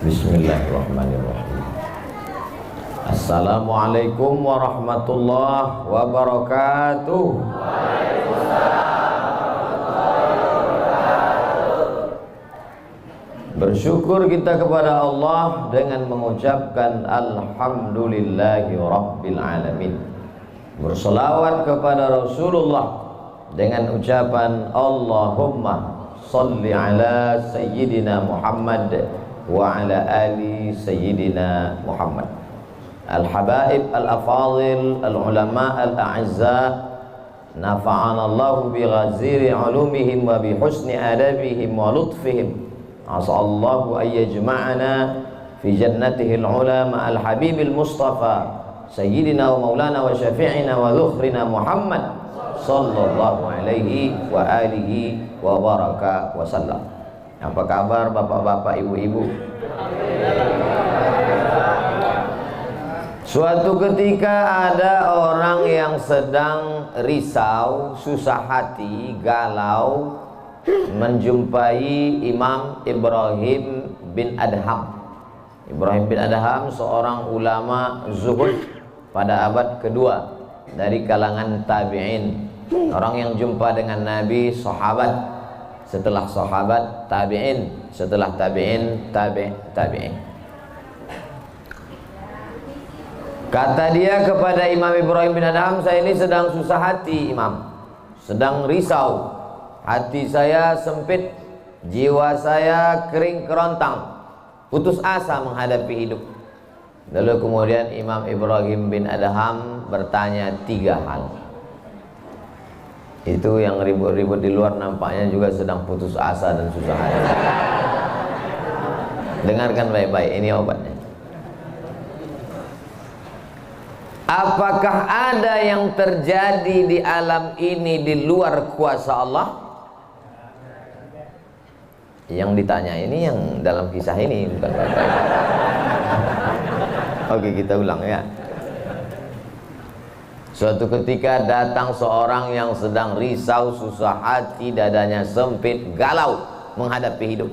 Bismillahirrahmanirrahim. Assalamualaikum warahmatullahi wabarakatuh. Bersyukur kita kepada Allah dengan mengucapkan Alhamdulillahi Rabbil Alamin. Berselawat kepada Rasulullah dengan ucapan Allahumma salli ala Sayyidina Muhammad wa ala ali Sayyidina Muhammad. Al-habaib al-afadil al-ulama al-a'izza, nafa'ana Allahu bi ghaziri ulumihim wa bi husni adabihim wa lutfihim. Asallahu an yajma'ana fi jannatihi al-ula ma'al habibil mustafa sayyidina wa maulana wa syafi'ina wa dhukhrina Muhammad sallallahu alaihi wa alihi wa baraka wa sallam. Apa kabar bapak-bapak, ibu-ibu? Suatu ketika ada orang yang sedang risau, susah hati, galau, menjumpai Imam Ibrahim bin Adham. Ibrahim bin Adham seorang ulama zuhud pada abad kedua dari kalangan tabi'in. Orang yang jumpa dengan Nabi, sahabat, setelah sahabat tabi'in, setelah tabi'in tabi'in. Kata dia kepada Imam Ibrahim bin Adham, saya ini sedang susah hati Imam, sedang risau, hati saya sempit, jiwa saya kering kerontang, putus asa menghadapi hidup. Lalu kemudian Imam Ibrahim bin Adham bertanya 3 hal. Itu yang ribut-ribut di luar nampaknya juga sedang putus asa dan susah hati. Dengarkan baik-baik, ini obatnya. Apakah ada yang terjadi di alam ini di luar kuasa Allah? Yang ditanya ini yang dalam kisah ini, bukan baik-baik. Oke, kita ulang ya. Suatu ketika datang seorang yang sedang risau, susah hati, dadanya sempit, galau menghadapi hidup.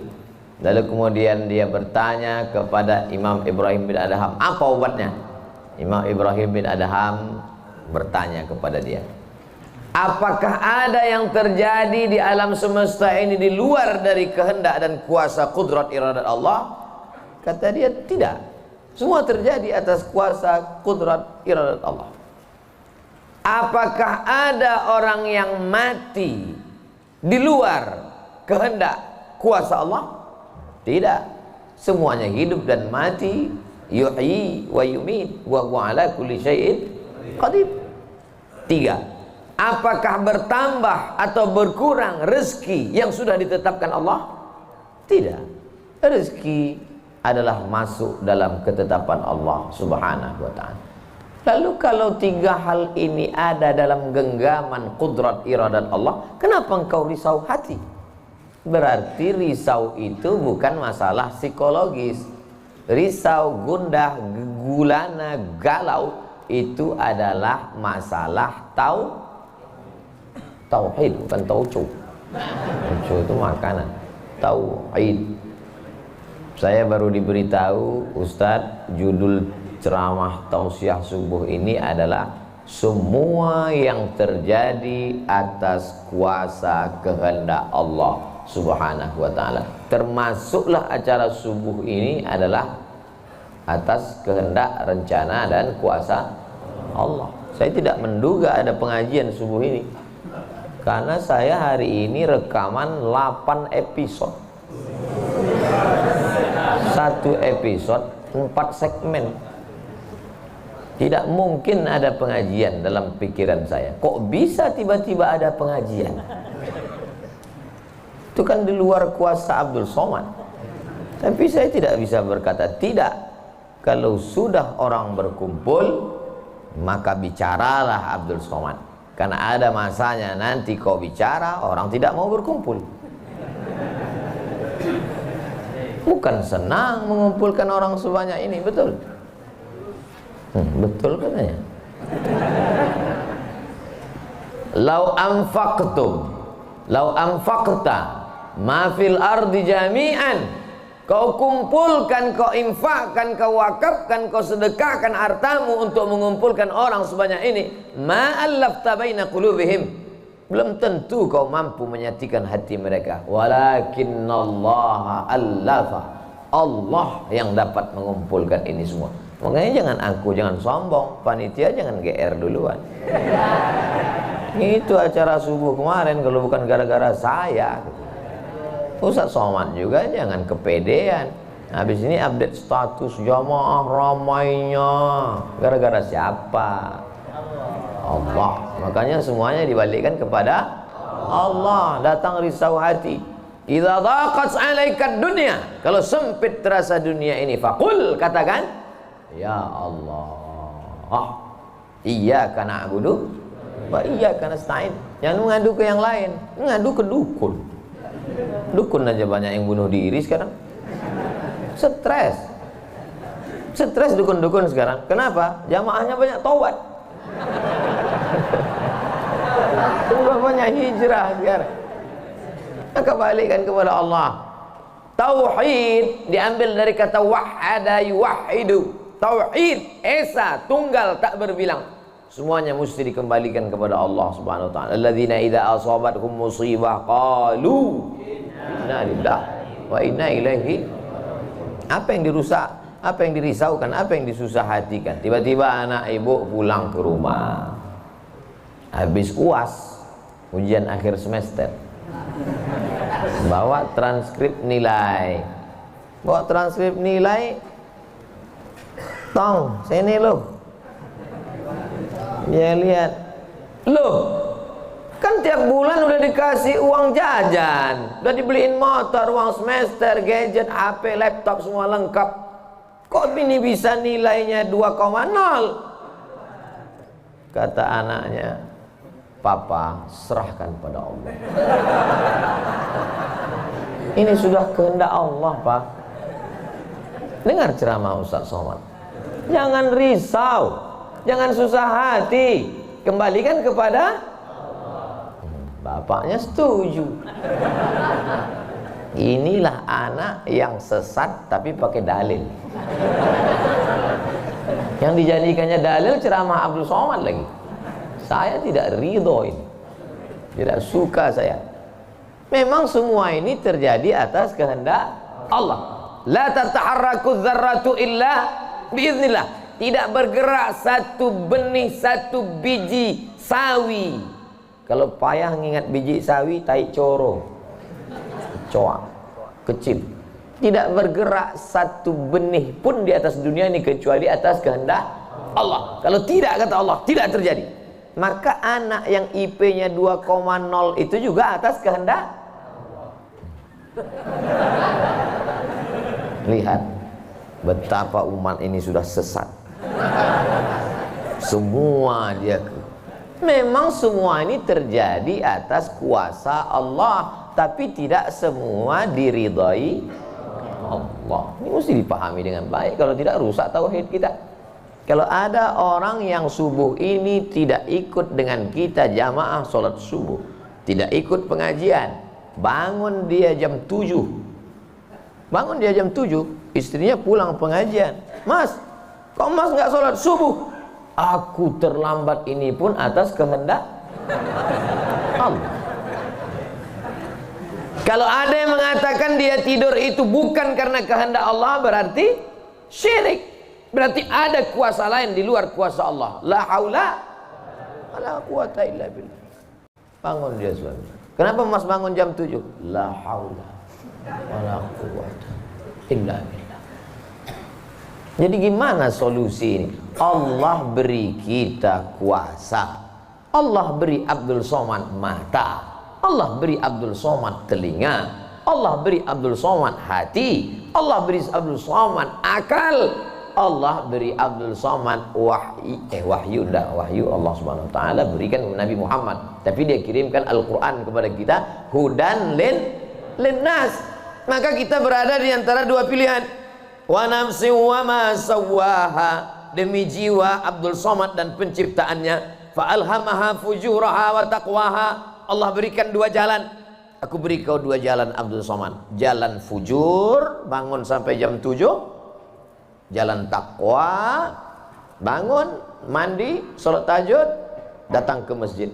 Lalu kemudian dia bertanya kepada Imam Ibrahim bin Adham, apa obatnya? Imam Ibrahim bin Adham bertanya kepada dia, apakah ada yang terjadi di alam semesta ini di luar dari kehendak dan kuasa kudrat iradat Allah? Kata dia, tidak. Semua terjadi atas kuasa kudrat iradat Allah. Apakah ada orang yang mati di luar kehendak kuasa Allah? Tidak. Semuanya hidup dan mati. Yuhyi wa yumit wa huwa ala kulli syai'in qadir. 3. Apakah bertambah atau berkurang rezeki yang sudah ditetapkan Allah? Tidak. Rezeki adalah masuk dalam ketetapan Allah Subhanahu wa ta'ala. Lalu kalau 3 hal ini ada dalam genggaman kudrat iradat Allah, kenapa engkau risau hati? Berarti risau itu bukan masalah psikologis. Risau, gundah, gulana, galau itu adalah masalah tauhid, bukan tauco. Tauco itu makanan. Tauhid. Saya baru diberitahu, Ustadz, judul ceramah tausiah subuh ini adalah semua yang terjadi atas kuasa kehendak Allah Subhanahu wa ta'ala. Termasuklah acara subuh ini adalah atas kehendak, rencana dan kuasa Allah. Saya tidak menduga ada pengajian subuh ini, karena saya hari ini rekaman 8 episode. 1 episode 4 segmen. Tidak mungkin ada pengajian dalam pikiran saya. Kok bisa tiba-tiba ada pengajian? Itu kan di luar kuasa Abdul Somad. Tapi saya tidak bisa berkata tidak. Kalau sudah orang berkumpul, maka bicaralah Abdul Somad. Karena ada masanya nanti kau bicara, orang tidak mau berkumpul. Bukan senang mengumpulkan orang sebanyak ini, betul? Betul katanya. Lau anfaqtum, lau anfaqta ma fil ardi jami'an, kau kumpulkan, kau infakkan, kau wakafkan, kau sedekahkan hartamu untuk mengumpulkan orang sebanyak ini, ma'allafta baina qulubihim, belum tentu kau mampu menyatukan hati mereka. Walakinnallaha allafa, Allah yang dapat mengumpulkan ini semua. Makanya jangan aku, jangan sombong, panitia jangan GR duluan. Itu acara subuh kemarin kalau bukan gara-gara saya. Ustaz Somad juga jangan kepedean. Habis ini update status jamaah ramainya. Gara-gara siapa? Allah. Makanya semuanya dibalikkan kepada Allah. Datang risau hati. Idza dhaqat 'alaika dunya, kalau sempit terasa dunia ini, faqul, katakan, ya Allah, iyyaka na'budu wa iyyaka nasta'in. Jangan mengadu ke yang lain, mengadu ke dukun. Dukun aja banyak yang bunuh diri sekarang. Stres dukun-dukun sekarang. Kenapa? Jamaahnya banyak taubat. Banyak hijrah sekarang. Maka balikkan kepada Allah. Tauhid diambil dari kata wahada yuwahidu. Tauhid, esa, tunggal, tak berbilang. Semuanya mesti dikembalikan kepada Allah Subhanahu wa taala. Alladzina idza asabathum musibah qalu inna lillahi wa inna ilaihi. Apa yang dirusak, apa yang dirisaukan, apa yang disusah hatikan. Tiba-tiba anak ibu pulang ke rumah, habis UAS, ujian akhir semester, bawa transkrip nilai, tong sini loh. Dia lihat, loh, kan tiap bulan udah dikasih uang jajan, udah dibeliin motor, uang semester, gadget, HP, laptop, semua lengkap. Kok ini bisa nilainya 2,0? Kata anaknya, Papa, serahkan pada Allah. Ini sudah kehendak Allah, Pak. Dengar ceramah Ustaz Somad. Jangan risau, jangan susah hati, kembalikan kepada bapaknya. Setuju. Inilah anak yang sesat tapi pakai dalil. Yang dijadikannya dalil ceramah Abdul Somad lagi. Saya tidak ridho ini, tidak suka saya. Memang semua ini terjadi atas kehendak Allah. La tataharraku dzarratu illa biiznillah. Tidak bergerak satu benih, satu biji sawi. Kalau payah ngingat biji sawi, tai coro, coak, kecil. Tidak bergerak satu benih pun di atas dunia ini kecuali atas kehendak Allah. Kalau tidak, kata Allah, tidak terjadi. Maka anak yang IP-nya 2,0 itu juga atas kehendak. Lihat betapa umat ini sudah sesat. Semua dia, memang semua ini terjadi atas kuasa Allah, tapi tidak semua diridhai Allah. Ini mesti dipahami dengan baik, kalau tidak rusak tauhid kita. Kalau ada orang yang subuh ini tidak ikut dengan kita jamaah sholat subuh, tidak ikut pengajian, bangun dia jam 7, istrinya pulang pengajian, Mas, kok Mas nggak sholat subuh? Aku terlambat, ini pun atas kehendak Allah. Kalau ada yang mengatakan dia tidur itu bukan karena kehendak Allah, berarti syirik. Berarti ada kuasa lain di luar kuasa Allah. La haula wala quwata illa billah. Bangun dia suami. Kenapa Mas bangun jam 7? La haula wala quwata illa billah. Jadi gimana solusi ini? Allah beri kita kuasa. Allah beri Abdul Somad mata. Allah beri Abdul Somad telinga. Allah beri Abdul Somad hati. Allah beri Abdul Somad akal. Allah beri Abdul Somad wahyu Allah Subhanahu wa taala berikan Nabi Muhammad, tapi dia kirimkan Al-Qur'an kepada kita, hudan linnas. Maka kita berada di antara dua pilihan. Wa nafsi wa ma sawwaha, demi jiwa Abdul Somad dan penciptaannya, fa alhamaha fujuraha wa taqwaha. Allah berikan dua jalan. aku beri kau dua jalan Abdul Somad. Jalan fujur, bangun sampai jam 7. Jalan takwa, bangun, mandi, sholat tahajud, datang ke masjid.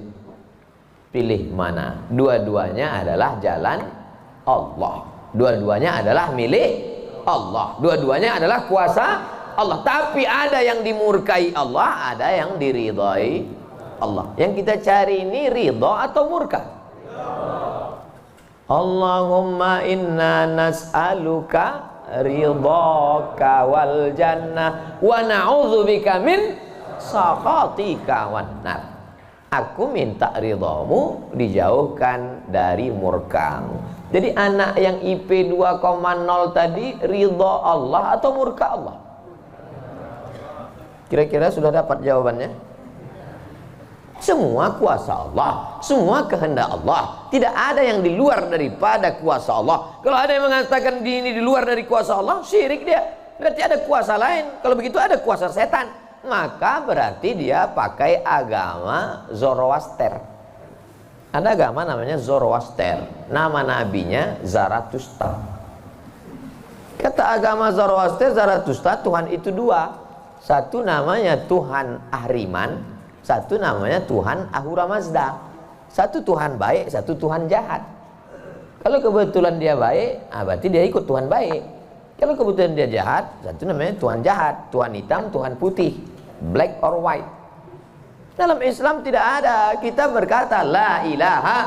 Pilih mana? Dua-duanya adalah jalan Allah. Dua-duanya adalah milik Allah. Dua-duanya adalah kuasa Allah. Tapi ada yang dimurkai Allah, ada yang diridhai Allah. Yang kita cari ini ridha atau murka? Allahumma inna nas'aluka ridhaka wal jannah wa na'udzubika min sakhatika wan nar. Aku minta ridhamu, dijauhkan dari murkamu. Jadi anak yang IP 2,0 tadi ridha Allah atau murka Allah? Kira-kira sudah dapat jawabannya? Semua kuasa Allah, semua kehendak Allah. Tidak ada yang di luar daripada kuasa Allah. Kalau ada yang mengatakan ini di luar dari kuasa Allah, syirik dia. Berarti ada kuasa lain. Kalau begitu ada kuasa setan. Maka berarti dia pakai agama Zoroaster. Ada agama namanya Zoroaster. Nama nabinya Zarathustra. Kata agama Zoroaster, Zarathustra, Tuhan itu dua. Satu namanya Tuhan Ahriman, satu namanya Tuhan Ahura Mazda. Satu Tuhan baik, satu Tuhan jahat. Kalau kebetulan dia baik, berarti dia ikut Tuhan baik. Kalau kebetulan dia jahat, satu namanya Tuhan jahat. Tuhan hitam, Tuhan putih, black or white. Dalam Islam tidak ada. Kita berkata la ilaha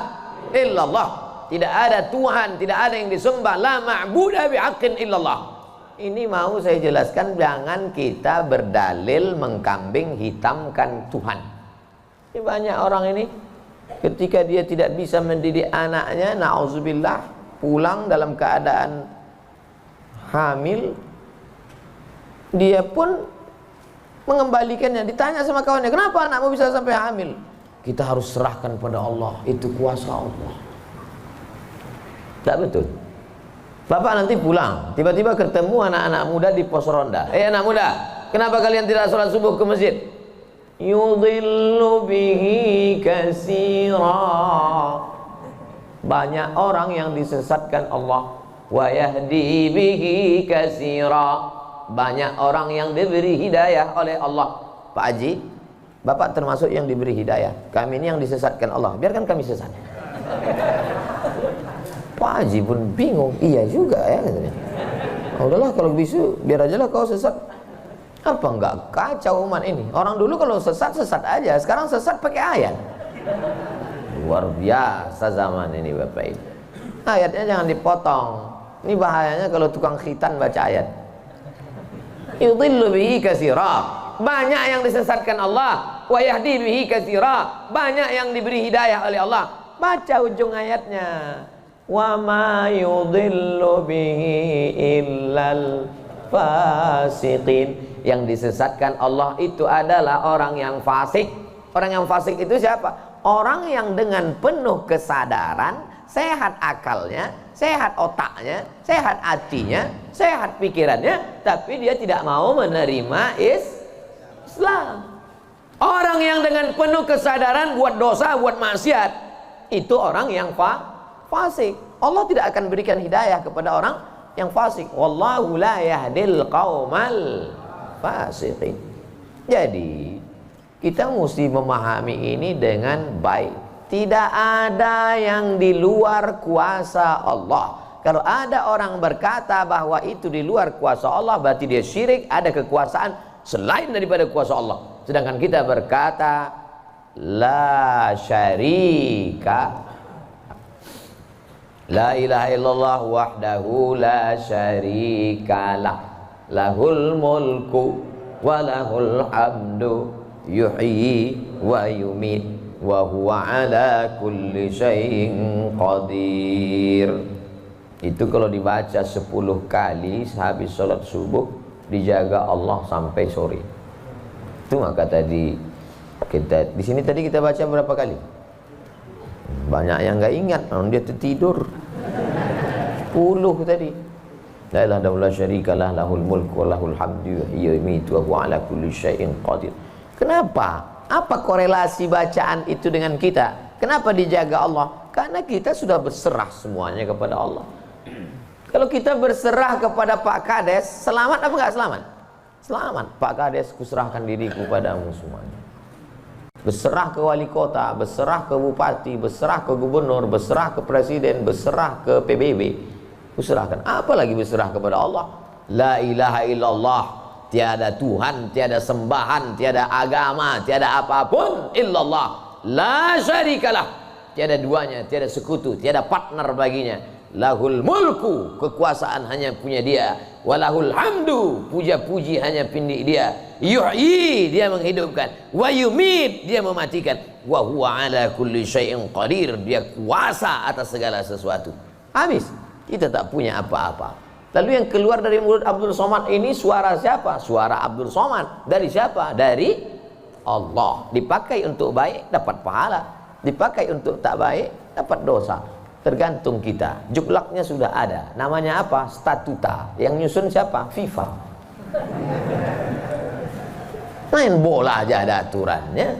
illallah. Tidak ada Tuhan, tidak ada yang disembah. La ma'budah bihaqqin illallah. Ini mau saya jelaskan, jangan kita berdalil mengkambing hitamkan Tuhan. Ini banyak orang ini ketika dia tidak bisa mendidik anaknya, na'udzubillah, pulang dalam keadaan hamil, dia pun mengembalikannya. Ditanya sama kawannya, kenapa anakmu bisa sampai hamil? Kita harus serahkan pada Allah, itu kuasa Allah. Tak betul. Bapak nanti pulang, tiba-tiba ketemu anak-anak muda di pos ronda. Anak muda, kenapa kalian tidak sholat subuh ke masjid? Yudhillu bihi katsira. Banyak orang yang disesatkan Allah. Wa yahdi bihi katsira. Banyak orang yang diberi hidayah oleh Allah. Pak Haji, Bapak termasuk yang diberi hidayah. Kami ini yang disesatkan Allah. Biarkan kami sesat. Pak Haji pun bingung. Iya juga ya katanya. Udahlah kalau bisu, biar aja lah kau sesat. Apa enggak kacau umat ini? Orang dulu kalau sesat, sesat aja. Sekarang sesat pakai ayat. Luar biasa zaman ini Bapak Ibu. Ayatnya jangan dipotong. Ini bahayanya kalau tukang khitan baca ayat. Yudhillu bihi katsira. Banyak yang disesatkan Allah. Wa yahdi bihi katsira. Banyak yang diberi hidayah oleh Allah. Baca ujung ayatnya. Wa ma yudhillu bihi illal fasiqin. Yang disesatkan Allah itu adalah orang yang fasik. Orang yang fasik itu siapa? Orang yang dengan penuh kesadaran, sehat akalnya, sehat otaknya, sehat hatinya, sehat pikirannya, tapi dia tidak mau menerima Islam. Orang yang dengan penuh kesadaran buat dosa, buat maksiat, itu orang yang fasik. Allah tidak akan berikan hidayah kepada orang yang fasik. Wallahu la yahdil qaumal fasiqin. Jadi kita mesti memahami ini dengan baik. Tidak ada yang di luar kuasa Allah. Kalau ada orang berkata bahwa itu di luar kuasa Allah, berarti dia syirik, ada kekuasaan selain daripada kuasa Allah. Sedangkan kita berkata la syarika, la ilaha illallah wahdahu la syarikalah, lahul mulku wa lahul hamdu yuhyi wa yumit wa huwa ala kulli syai'in qadir. Itu kalau dibaca 10 kali sehabis sholat subuh, dijaga Allah sampai sore. Itu maka tadi kita di sini tadi kita baca berapa kali? Banyak yang nggak ingat, dia tertidur. 10 tadi. La ilaha illallah syarikalah, lahul mulku wa lahul hamdu yuhyi wa yumiitu wa huwa ala kulli syai'in qadir. Kenapa? Apa korelasi bacaan itu dengan kita? Kenapa dijaga Allah? Karena kita sudah berserah semuanya kepada Allah. Kalau kita berserah kepada Pak Kades, selamat apa enggak selamat? Selamat. Pak Kades, kuserahkan diriku padamu semuanya. Berserah ke wali kota, berserah ke bupati, berserah ke gubernur, berserah ke presiden, berserah ke PBB. Kuserahkan. Apalagi berserah kepada Allah. La ilaha illallah. Tiada Tuhan, tiada sembahan, tiada agama, tiada apapun illallah. La syarikalah. Tiada duanya, tiada sekutu, tiada partner baginya. Lahul mulku, kekuasaan hanya punya dia. Walahul hamdu, puja-puji hanya punya dia. Yuhyi, dia menghidupkan. Wa yumit, dia mematikan. Wa huwa ala kulli syai'in qadir, dia kuasa atas segala sesuatu. Habis, kita tak punya apa-apa. Lalu yang keluar dari mulut Abdul Somad ini suara siapa? Suara Abdul Somad. Dari siapa? Dari Allah. Dipakai untuk baik, dapat pahala. Dipakai untuk tak baik, dapat dosa. Tergantung kita. Juklaknya sudah ada. Namanya apa? Statuta. Yang nyusun siapa? FIFA. Main bola aja ada aturannya.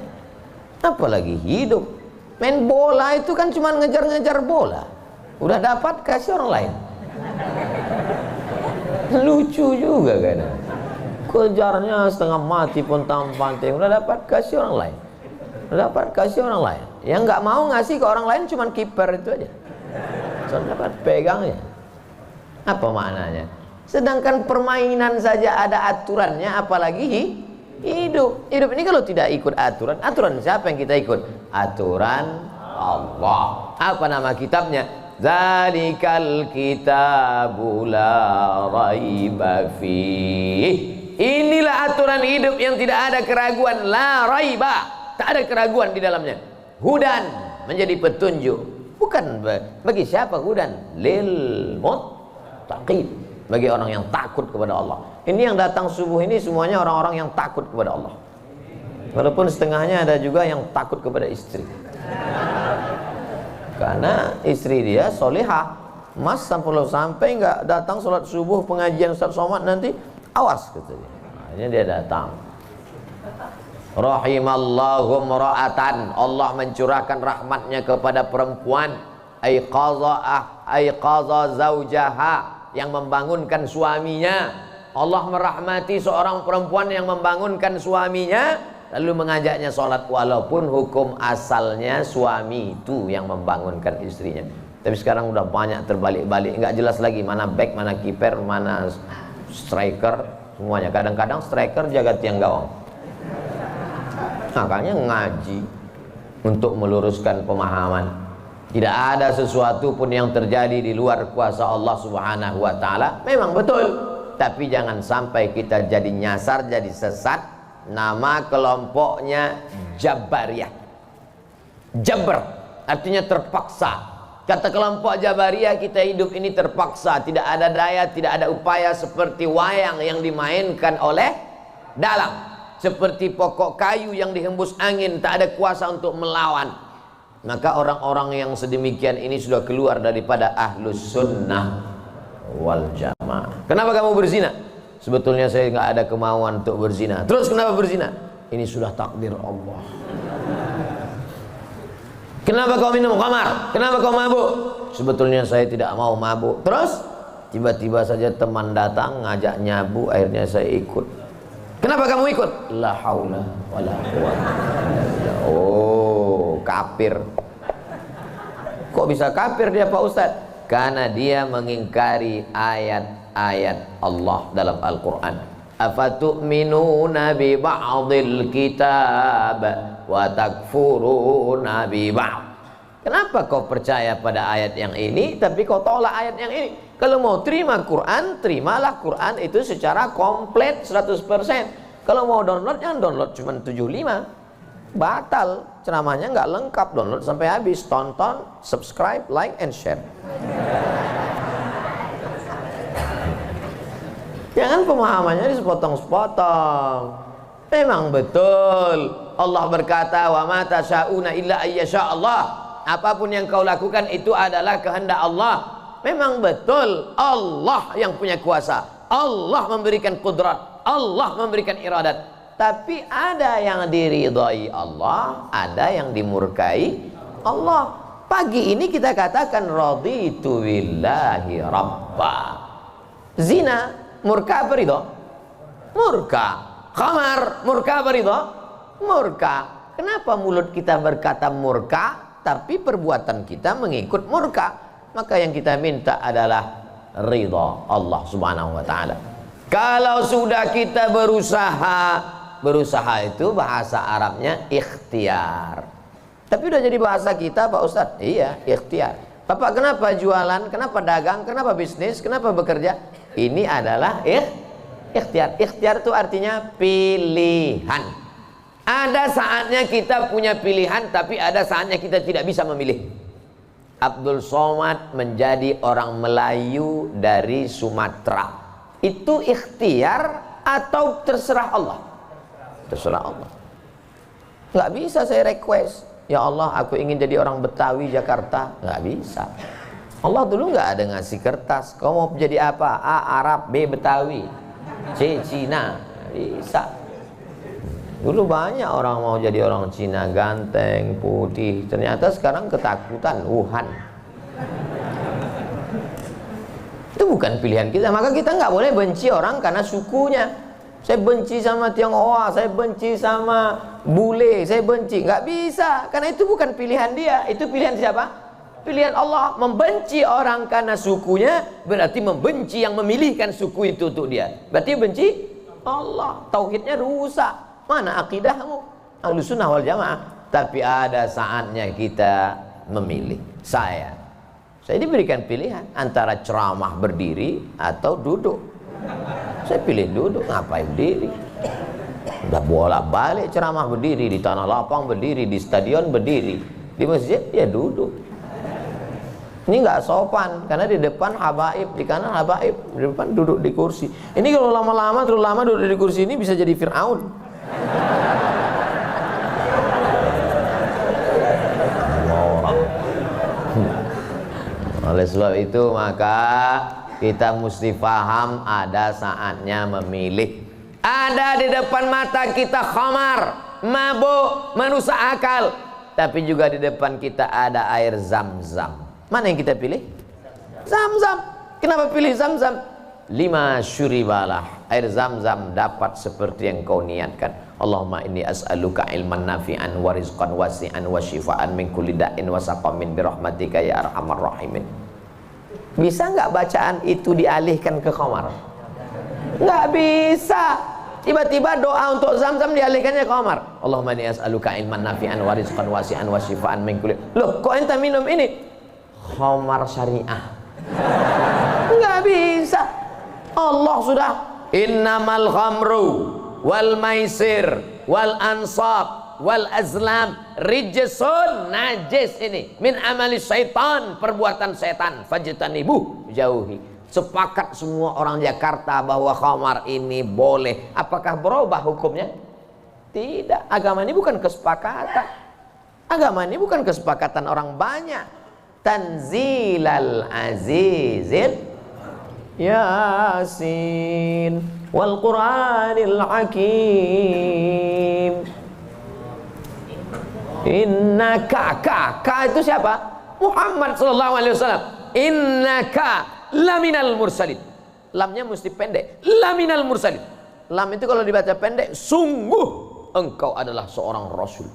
Apalagi hidup. Main bola itu kan cuma ngejar-ngejar bola. Udah dapat, kasih orang lain. Lucu juga kan. Kejarnya setengah mati pun tampang-tampang. Udah dapat, kasih orang lain. Udah dapat, kasih orang lain. Yang nggak mau ngasih ke orang lain cuma kiper itu aja. Soalnya dapat pegangnya. Apa maknanya? Sedangkan permainan saja ada aturannya, apalagi hidup. Hidup ini kalau tidak ikut aturan, aturan siapa yang kita ikut? Aturan Allah. Apa nama kitabnya? Zalikal kitabu la raiba fih. Inilah aturan hidup yang tidak ada keraguan, la raiba. Tak ada keraguan di dalamnya. Hudan, menjadi petunjuk. Bukan bagi siapa hudan? Lil muttaqin, bagi orang yang takut kepada Allah. Ini yang datang subuh ini semuanya orang-orang yang takut kepada Allah. Walaupun setengahnya ada juga yang takut kepada istri. Karena istri dia solihah. Mas sampai nggak datang sholat subuh pengajian Ustaz Somad nanti, awas katanya. Akhirnya dia datang. Rahimallahu mra'atan, Allah mencurahkan rahmatnya kepada perempuan aiqadha zaujaha, yang membangunkan suaminya. Allah merahmati seorang perempuan yang membangunkan suaminya lalu mengajaknya sholat, walaupun hukum asalnya suami itu yang membangunkan istrinya. Tapi sekarang udah banyak terbalik-balik, nggak jelas lagi mana back, mana kiper, mana striker, semuanya. Kadang-kadang striker jaga tiang gawang. Makanya ngaji untuk meluruskan pemahaman. Tidak ada sesuatu pun yang terjadi di luar kuasa Allah Subhanahu wa taala. Memang betul, tapi jangan sampai kita jadi nyasar, jadi sesat. Nama kelompoknya Jabariyah. Jabr artinya terpaksa. Kata kelompok Jabariyah, kita hidup ini terpaksa, tidak ada daya, tidak ada upaya, seperti wayang yang dimainkan oleh dalang. Seperti pokok kayu yang dihembus angin, tak ada kuasa untuk melawan. Maka orang-orang yang sedemikian ini sudah keluar daripada ahlus sunnah wal jamaah. Kenapa kamu berzina? Sebetulnya saya nggak ada kemauan untuk berzina. Terus kenapa berzina? Ini sudah takdir Allah. Kenapa kau minum khamar? Kenapa kau mabuk? Sebetulnya saya tidak mau mabuk. Terus tiba-tiba saja teman datang ngajak nyabu, akhirnya saya ikut. Kenapa kamu ikut? La haula wala quwwata. Oh, kafir. Kok bisa kafir dia Pak Ustaz? Karena dia mengingkari ayat-ayat Allah dalam Al-Quran. Afatu'minuna bi ba'dil kitab wa takfuruna bi ba'd. Kenapa kau percaya pada ayat yang ini tapi kau tolak ayat yang ini? Kalau mau terima Quran, terimalah Quran itu secara komplit 100%. Kalau mau download, jangan download cuma 75. Batal, ceramahnya nggak lengkap. Download sampai habis, tonton, subscribe, like, and share. Jangan pemahamannya sepotong-sepotong. Memang betul Allah berkata, wa ma tasyauna illa ayyasha Allah. Apapun yang kau lakukan itu adalah kehendak Allah. Memang betul Allah yang punya kuasa, Allah memberikan kudrat, Allah memberikan iradat. Tapi ada yang diridhai Allah, ada yang dimurkai Allah. Pagi ini kita katakan raditu billahi rabba. Zina murka apa ridho? Murka. Khamar murka apa ridho? Murka. Kenapa mulut kita berkata murka tapi perbuatan kita mengikut murka? Maka yang kita minta adalah ridha Allah Subhanahu wa taala. Kalau sudah kita berusaha itu bahasa Arabnya ikhtiar. Tapi udah jadi bahasa kita Pak Ustadz. Iya, ikhtiar. Bapak kenapa jualan, kenapa dagang, kenapa bisnis, kenapa bekerja? Ini adalah ikhtiar. Ikhtiar itu artinya pilihan. Ada saatnya kita punya pilihan, tapi ada saatnya kita tidak bisa memilih. Abdul Somad menjadi orang Melayu dari Sumatera. Itu ikhtiar atau terserah Allah? Terserah Allah. Nggak bisa saya request, ya Allah aku ingin jadi orang Betawi Jakarta. Nggak bisa. Allah dulu nggak ada ngasih kertas, kau mau jadi apa? A. Arab, B. Betawi, C. Cina. Bisa. Dulu banyak orang mau jadi orang Cina, ganteng, putih. Ternyata sekarang ketakutan, Wuhan. Itu bukan pilihan kita. Maka kita nggak boleh benci orang karena sukunya. Saya benci sama Tionghoa, saya benci sama bule, saya benci. Nggak bisa, karena itu bukan pilihan dia. Itu pilihan siapa? Pilihan Allah. Membenci orang karena sukunya berarti membenci yang memilihkan suku itu untuk dia. Berarti benci Allah. Tauhidnya rusak. Mana akidahmu? Ahlus Sunnah wal Jamaah. Tapi ada saatnya kita memilih. Saya diberikan pilihan antara ceramah berdiri atau duduk. Saya pilih duduk, ngapain berdiri? Udah bolak-balik ceramah berdiri, di tanah lapang berdiri, di stadion berdiri, di masjid ya duduk. Ini nggak sopan, karena di depan habaib, di kanan habaib, di depan duduk di kursi. Ini kalau lama-lama terlalu lama duduk di kursi ini bisa jadi Fir'aun. Oleh sebab itu maka kita mesti paham ada saatnya memilih. Ada di depan mata kita khamar, mabuk, merusak akal. Tapi juga di depan kita ada air Zam-Zam. Mana yang kita pilih? Zam-Zam. Kenapa pilih Zam-Zam? 5 syuribalah. Air Zam-Zam dapat seperti yang kau niatkan. Allahumma inni as'aluka ilman nafi'an wa rizqan wasi'an wa shifaan min kulli da'in wa saqamin birahmatika ya arhamar rahimin. Bisa nggak bacaan itu dialihkan ke khamar? Nggak bisa. Tiba-tiba doa untuk Zam-Zam dialihkannya ke khamar. Allahumma inni as'aluka ilman nafi'an wa rizqan wasi'an wa shifaan min kulli. Loh, kok ente minum ini? Khamar syariah. Nggak bisa. Allah sudah innamal khamru wal maisir wal ansab wal azlam rijsun, najis ini, min amali syaitan, perbuatan setan, fajtanibuh, jauhi. Sepakat semua orang Jakarta bahwa khamar ini boleh. Apakah berubah hukumnya? Tidak. Agama ini bukan kesepakatan. Agama ini bukan kesepakatan orang banyak. Tanzilal azizil Yasin wal Qur'anil Hakim. Innaka, ka itu siapa? Muhammad sallallahu alaihi wasallam. Innaka laminal mursalin. Lamnya mesti pendek. Laminal mursalin. Lam itu kalau dibaca pendek, sungguh engkau adalah seorang rasul.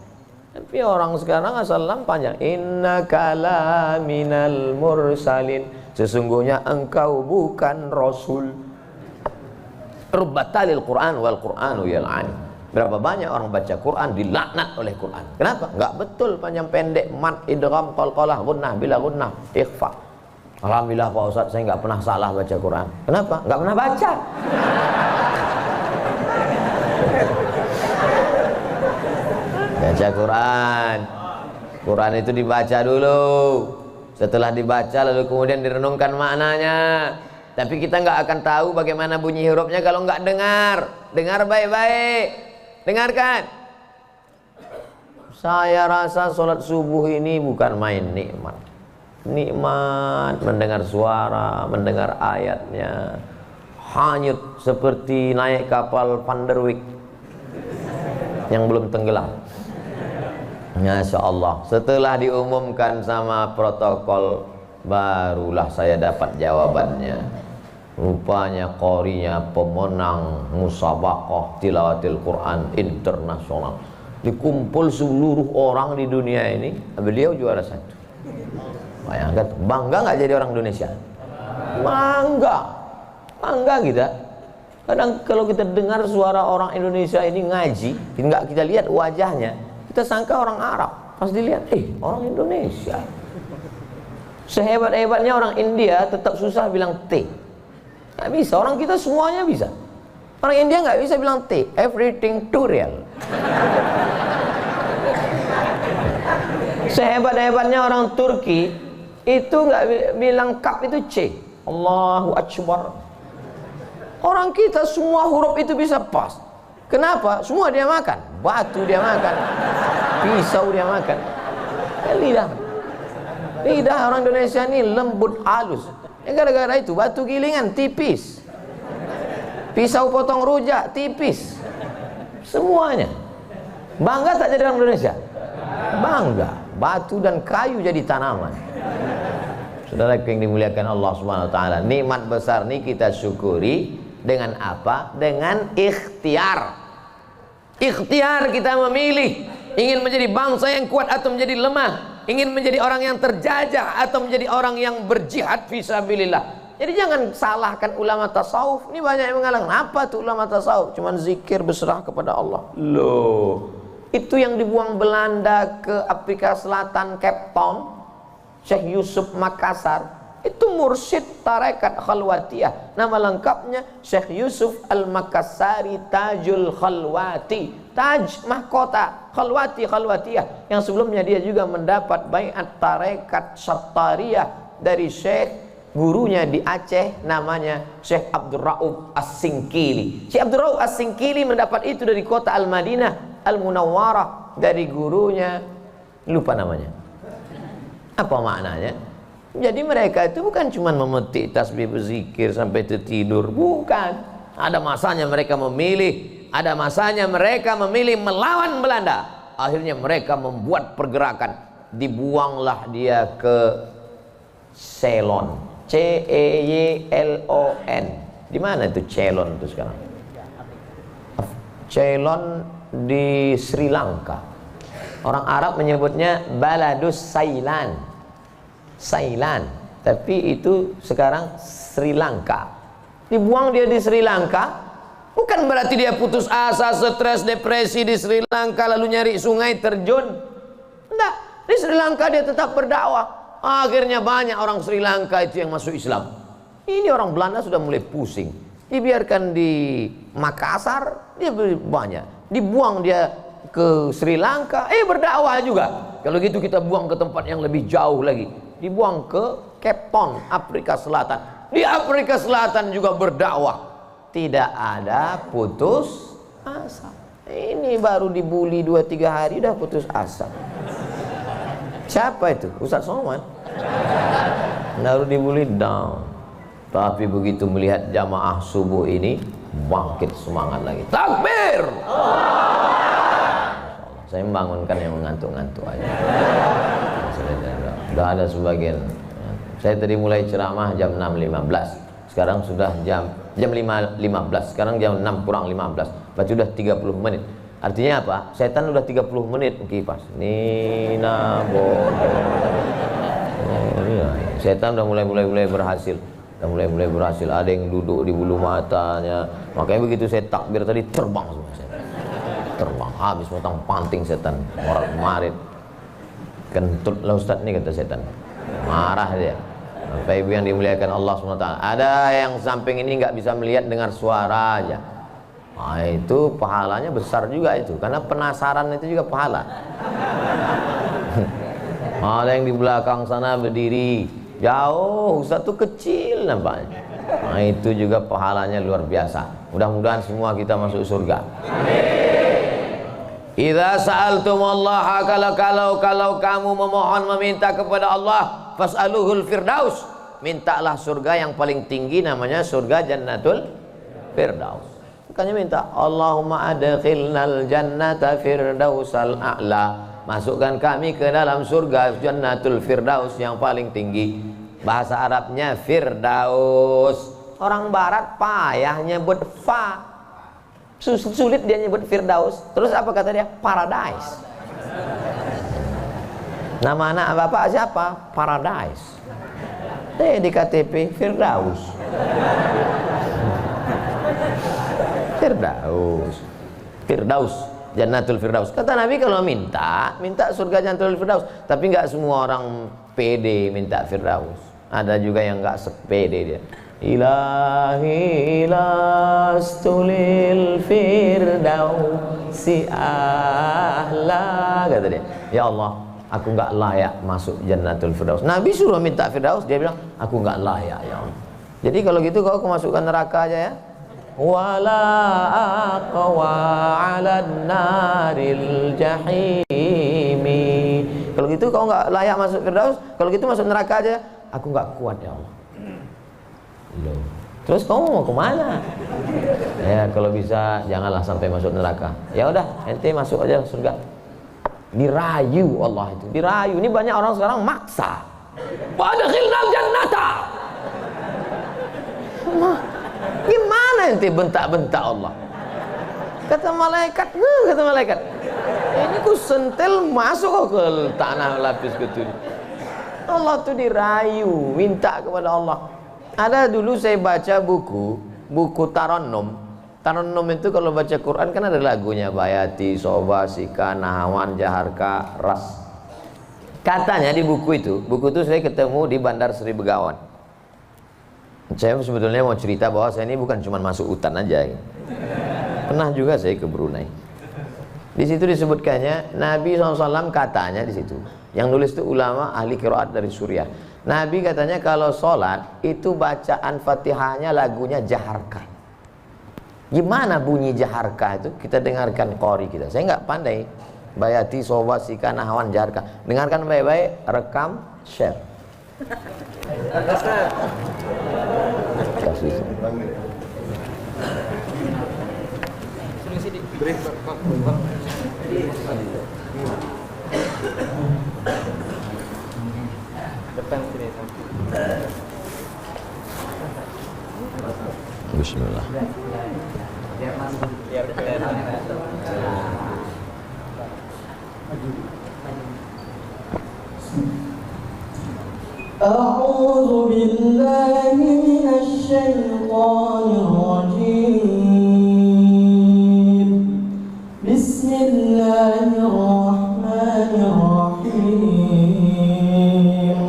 Tapi orang sekarang asal lam panjang. Innaka laminal mursalin. Sesungguhnya engkau bukan rasul. Rubbatalil Quran wal Quranu yal'an. Berapa banyak orang baca Quran dilaknat oleh Quran. Kenapa? Enggak betul panjang pendek, mat, idgham, qalqalah, gunnah, bila gunnah, ikhfa. Alhamdulillah Pak Ustaz, saya enggak pernah salah baca Quran. Kenapa? Enggak pernah baca. Baca Quran. Quran itu dibaca dulu. Setelah dibaca lalu kemudian direnungkan maknanya. Tapi kita nggak akan tahu bagaimana bunyi hurufnya kalau nggak dengar. Dengar baik-baik. Dengarkan. Saya rasa sholat subuh ini bukan main nikmat. Nikmat mendengar suara, mendengar ayatnya. Hanyut seperti naik kapal Panderwick yang belum tenggelam. Masya Allah, setelah diumumkan sama protokol, barulah saya dapat jawabannya. Rupanya qorinya pemenang musabaqah tilawatil Quran internasional. Dikumpul seluruh orang di dunia ini, beliau juara 1. Bayangkan, bangga nggak jadi orang Indonesia? Bangga, bangga kita. Kadang kalau kita dengar suara orang Indonesia ini ngaji, nggak kita lihat wajahnya, kita sangka orang Arab. Pas dilihat, orang Indonesia. Sehebat-hebatnya orang India tetap susah bilang T. Nggak bisa, orang kita semuanya bisa. Orang India nggak bisa bilang T, everything too real. Sehebat-hebatnya orang Turki itu nggak bilang kap itu C. Allahu Akbar. Orang kita semua huruf itu bisa pas. Kenapa? Semua dia makan. Batu dia makan, pisau dia makan. Lidah orang Indonesia ini lembut halus. Gara-gara itu batu gilingan tipis, pisau potong rujak tipis, semuanya. Bangga tak jadi orang Indonesia? Bangga. Batu dan kayu jadi tanaman. Saudara yang dimuliakan Allah Subhanahu wa taala, nikmat besar ini kita syukuri dengan apa? Dengan ikhtiar. Ikhtiar, kita memilih ingin menjadi bangsa yang kuat atau menjadi lemah, ingin menjadi orang yang terjajah atau menjadi orang yang berjihad fisabilillah. Jadi jangan salahkan ulama tasawuf. Ini banyak yang mengatakan, apa tuh ulama tasawuf? Cuman zikir berserah kepada Allah. Loh, itu yang dibuang Belanda ke Afrika Selatan, Cape Town, Syekh Yusuf Makassar, itu mursyid tarekat khalwatiyah. Nama lengkapnya Syekh Yusuf Al-Makassari Tajul Khalwati, taj mahkota, khalwati, khalwatiyah, yang sebelumnya dia juga mendapat baiat tarekat Syattariyah dari Syekh gurunya di Aceh, namanya Syekh Abdul Rauf As-Singkili. Syekh Abdul Rauf As-Singkili mendapat itu dari kota Al-Madinah Al-Munawwarah, dari gurunya, lupa namanya. Apa maknanya? Jadi mereka itu bukan cuma memetik tasbih berzikir sampai tertidur, bukan. Ada masanya mereka memilih, ada masanya mereka memilih melawan Belanda. Akhirnya mereka membuat pergerakan, dibuanglah dia ke Ceylon, Ceylon. Di mana itu Ceylon itu sekarang? Ceylon di Sri Lanka. Orang Arab menyebutnya Baladus Sailan, tapi itu sekarang Sri Lanka. Dibuang dia di Sri Lanka, bukan berarti dia putus asa, stres, depresi di Sri Lanka lalu nyari sungai terjun. Enggak, di Sri Lanka dia tetap berdakwah. Akhirnya banyak orang Sri Lanka itu yang masuk Islam. Ini orang Belanda sudah mulai pusing. Dibiarkan di Makassar, dia banyak. Dibuang dia ke Sri Lanka, berdakwah juga. Kalau gitu kita buang ke tempat yang lebih jauh lagi. Dibuang ke Cape Town, Afrika Selatan. Di Afrika Selatan juga berdakwah. Tidak ada putus asa. Ini baru dibully 2-3 hari udah putus asa. Siapa itu? Ustaz Somad. Baru dibully down. Tapi begitu melihat jamaah subuh ini, bangkit semangat lagi. Takbir! Saya membangunkan yang mengantuk-ngantuk aja. Sudah ada sebagian. Saya tadi mulai ceramah jam 6.15. Sekarang sudah jam 5.15. Sekarang jam 6 kurang 15. Berarti sudah 30 menit. Artinya apa? Setan udah 30 menit kipas. Nina bodoh. Setan udah mulai berhasil. Udah mulai berhasil. Ada yang duduk di bulu matanya. Makanya begitu saya takbir tadi terbang semua setan. Terbang habis potong panting setan. Orang kemarin kentut lah Ustaz nih, kata setan. Marah dia. Bapak Ibu yang dimuliakan Allah SWT, ada yang samping ini nggak bisa melihat dengar suara aja. Nah, itu pahalanya besar juga itu, karena penasaran itu juga pahala. Ada yang di belakang sana berdiri jauh, Ustaz tuh kecil nampaknya. Nah, itu juga pahalanya luar biasa. Mudah-mudahan semua kita masuk surga. Idza sa'altumullaha, kalau kamu memohon meminta kepada Allah, fas'aluhul firdaus, mintalah surga yang paling tinggi, namanya surga Jannatul Firdaus. Makanya minta Allahumma adkhilnal jannata firdausal a'la. masukkan kami ke dalam surga Jannatul Firdaus yang paling tinggi. Bahasa Arabnya Firdaus. Orang barat payah nyebut fa, sulit dia nyebut Firdaus. Terus apa kata dia? Paradise. Nama anak bapak siapa? Paradise. Di KTP Firdaus. Firdaus, Jannatul Firdaus. Kata Nabi kalau minta surga Jannatul Firdaus. Tapi nggak semua orang pede minta Firdaus. Ada juga yang nggak sepede dia. Ilahi lastulil firdausi ahla, kata dia. Ya Allah, aku nggak layak masuk Jannatul Firdaus. Nabi suruh minta Firdaus, dia bilang aku nggak layak ya Allah. Jadi kalau gitu kau masukkan neraka aja ya. Wala aqwa 'alan naril jahimi. Kalau gitu kau nggak layak masuk Firdaus, kalau gitu masuk neraka aja. Aku nggak kuat ya Allah. Loh. Terus kamu mau kemana? Ya kalau bisa janganlah sampai masuk neraka. Ya udah, ente masuk aja surga. Dirayu Allah itu, dirayu. Ini banyak orang sekarang maksa. Wadkhilnal jannata. Gimana ente bentak-bentak Allah? Kata malaikat, ini ku sentil masuk ke tanah lapis ketuli. Allah tuh dirayu, minta kepada Allah. Ada dulu saya baca buku Tarannum. Tarannum itu kalau baca Quran kan ada lagunya, Bayati, Soba, Sika, Nahawan, Jaharka, Ras. Katanya di buku itu saya ketemu di Bandar Sri Begawan. Saya sebetulnya mau cerita bahwa saya ini bukan cuma masuk hutan aja. Pernah juga saya ke Brunei. Di situ disebutkannya Nabi SAW katanya di situ. Yang nulis itu ulama ahli qiraat dari Suriah. Nabi katanya kalau sholat itu bacaan Fatihahnya lagunya Jaharka. Gimana bunyi Jaharka itu? Kita dengarkan qori kita. Saya nggak pandai. Bayati, Soba, Sika, Nahawan, Jaharka. Dengarkan baik-baik, rekam, share. Kasih. Bismillah. A'udzu billahi minasy syaithanir rajim. Bismillahirrahmanirrahim.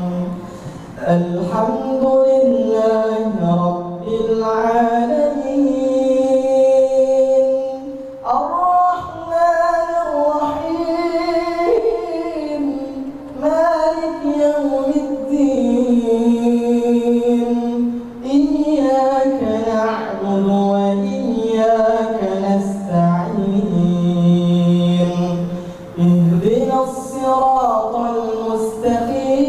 Alhamdulillahi rabbil alamin. Ar-Rahmanir Rahim. Malik yaumiddin. Iyyaka na'budu wa iyyaka nasta'in. Ihdinas siratal mustaqim.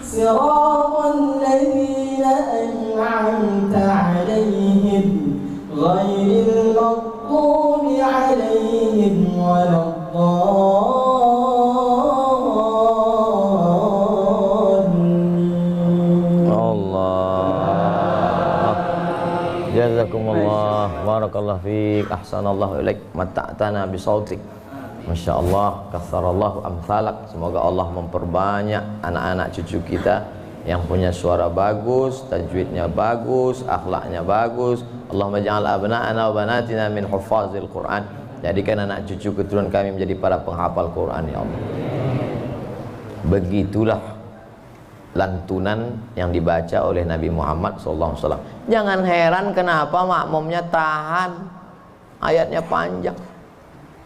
Siratal ladzina an'amta 'alaihim ghairil maghdubi 'alaihim waladdallin. Allah. Jazakumullah, barakallahu fiik, ahsanallahu ilaik, mata'tana bisautik. Masya Allah, katsarallahu amsalak. Semoga Allah memperbanyak anak-anak cucu kita yang punya suara bagus, tajwidnya bagus, akhlaknya bagus. Allahumma ja'al abna'ana wa banatina min huffazil Quran. Jadikan anak cucu keturunan kami menjadi para penghafal Quran ya Allah. Begitulah lantunan yang dibaca oleh Nabi Muhammad SAW. Jangan heran kenapa makmumnya tahan, ayatnya panjang.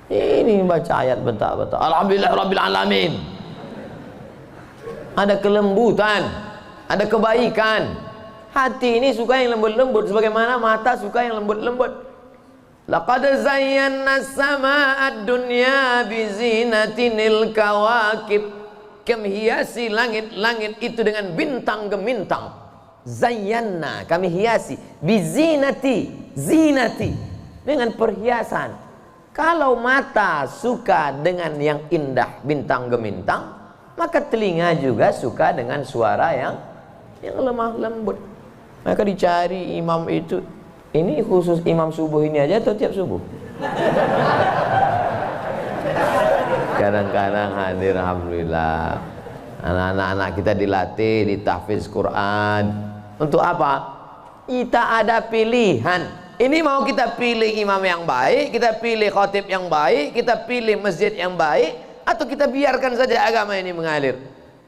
Ini baca ayat bentak-bentak. Alhamdulillah Rabbil Alamin. Ada kelembutan, ada kebaikan. Hati ini suka yang lembut-lembut, sebagaimana mata suka yang lembut-lembut. Laqad zayyana as-samaa'a ad-dunya bizinatinil kawakib. Kami hiasi langit-langit itu dengan bintang gemintang. Zayyana, kami hiasi bizinati, zinati, dengan perhiasan. Kalau mata suka dengan yang indah bintang gemintang, maka telinga juga suka dengan suara yang lemah lembut. Maka dicari imam itu. Ini khusus imam subuh ini aja atau tiap subuh? Kadang-kadang hadir, alhamdulillah. Anak-anak kita dilatih, ditahfiz Quran. Untuk apa? Kita ada pilihan. Ini mau kita pilih imam yang baik, kita pilih khatib yang baik, kita pilih masjid yang baik, atau kita biarkan saja agama ini mengalir.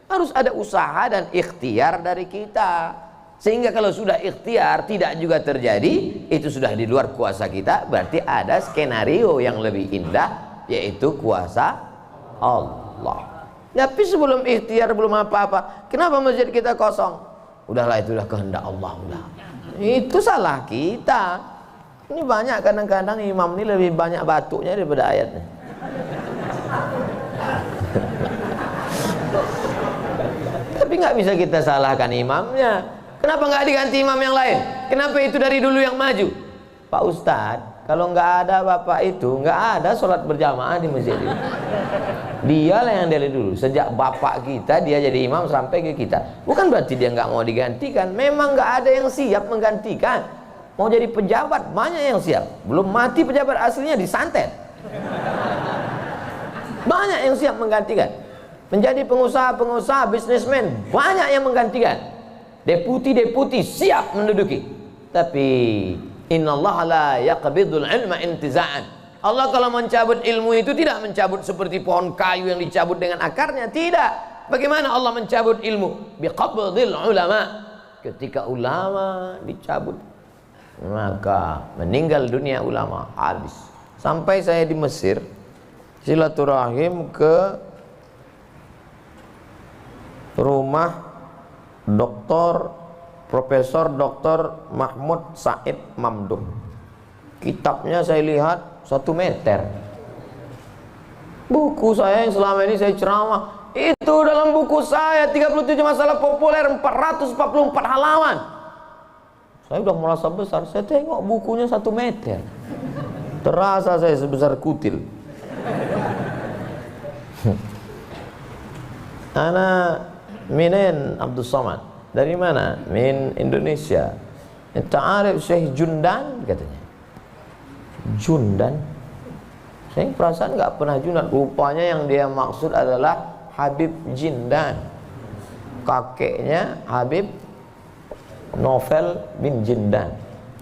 Harus ada usaha dan ikhtiar dari kita. Sehingga kalau sudah ikhtiar tidak juga terjadi, itu sudah di luar kuasa kita. Berarti ada skenario yang lebih indah, yaitu kuasa Allah. Tapi sebelum ikhtiar, belum apa-apa, kenapa masjid kita kosong? Udahlah, itulah kehendak Allah. Udah. Itu salah kita. Ini banyak kadang-kadang imam ini lebih banyak batuknya daripada ayatnya. Tapi nggak bisa kita salahkan imamnya. Kenapa nggak diganti imam yang lain? Kenapa itu dari dulu yang maju? Pak Ustadz, kalau nggak ada bapak itu, nggak ada sholat berjamaah di masjid ini. Dialah yang dari dulu. Sejak bapak kita, dia jadi imam sampai ke kita. Bukan berarti dia nggak mau digantikan. Memang nggak ada yang siap menggantikan. Mau jadi pejabat, banyak yang siap. Belum mati pejabat aslinya disantet. Banyak yang siap menggantikan. Menjadi pengusaha-pengusaha, bisnismen, banyak yang menggantikan. Deputi-deputi siap menduduki. Tapi innallaha la yaqbidul ilma intiza'an. Allah kalau mencabut ilmu itu tidak mencabut seperti pohon kayu yang dicabut dengan akarnya. Tidak. Bagaimana Allah mencabut ilmu? Biqabdil ulama. Ketika ulama dicabut, maka meninggal dunia ulama, habis. Sampai saya di Mesir silaturahim ke rumah Profesor Dr. Mahmud Said Mamduh. Kitabnya saya lihat 1 meter. Buku saya yang selama ini saya ceramah, itu dalam buku saya 37 masalah populer, 444 halaman. Saya udah merasa besar, saya tengok bukunya 1 meter. Terasa saya sebesar kutil. Ana minen Abdul Somad. Dari mana? Min Indonesia. Ta'arif Syekh Jundan katanya. Jundan? Saya perasaan nggak pernah Jundan. Rupanya yang dia maksud adalah Habib Jindan. Kakeknya Habib Novel bin Jindan.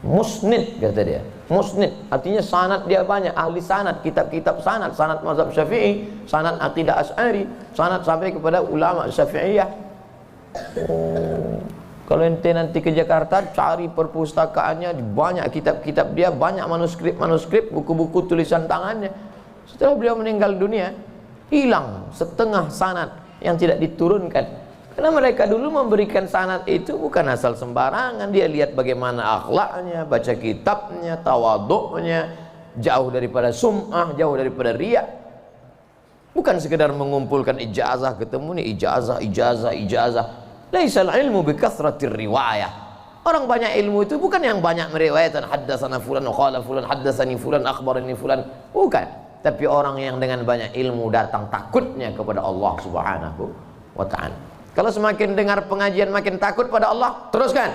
Musnid kata dia. Musnid artinya sanad dia banyak, ahli sanad, kitab-kitab sanad, sanad mazhab Syafi'i, sanad akidah Asy'ari, sanad sampai kepada ulama Syafi'iyah. Kalau ente nanti ke Jakarta cari perpustakaannya, banyak kitab-kitab dia, banyak manuskrip, buku-buku tulisan tangannya. Setelah beliau meninggal dunia, hilang setengah sanad yang tidak diturunkan. Karena mereka dulu memberikan sanad itu bukan asal sembarangan. Dia lihat bagaimana akhlaknya, baca kitabnya, tawaduknya, jauh daripada sum'ah, jauh daripada riya. Bukan sekedar mengumpulkan ijazah, ketemu nih ijazah. Laisal ilmu bikathratir riwayah. Orang banyak ilmu itu bukan yang banyak meriwayatkan haddatsana fulan wa qala fulan haddatsani fulan akhbarani fulan. Bukan. Tapi orang yang dengan banyak ilmu datang takutnya kepada Allah Subhanahu wa ta'ala. Kalau semakin dengar pengajian makin takut pada Allah, teruskan.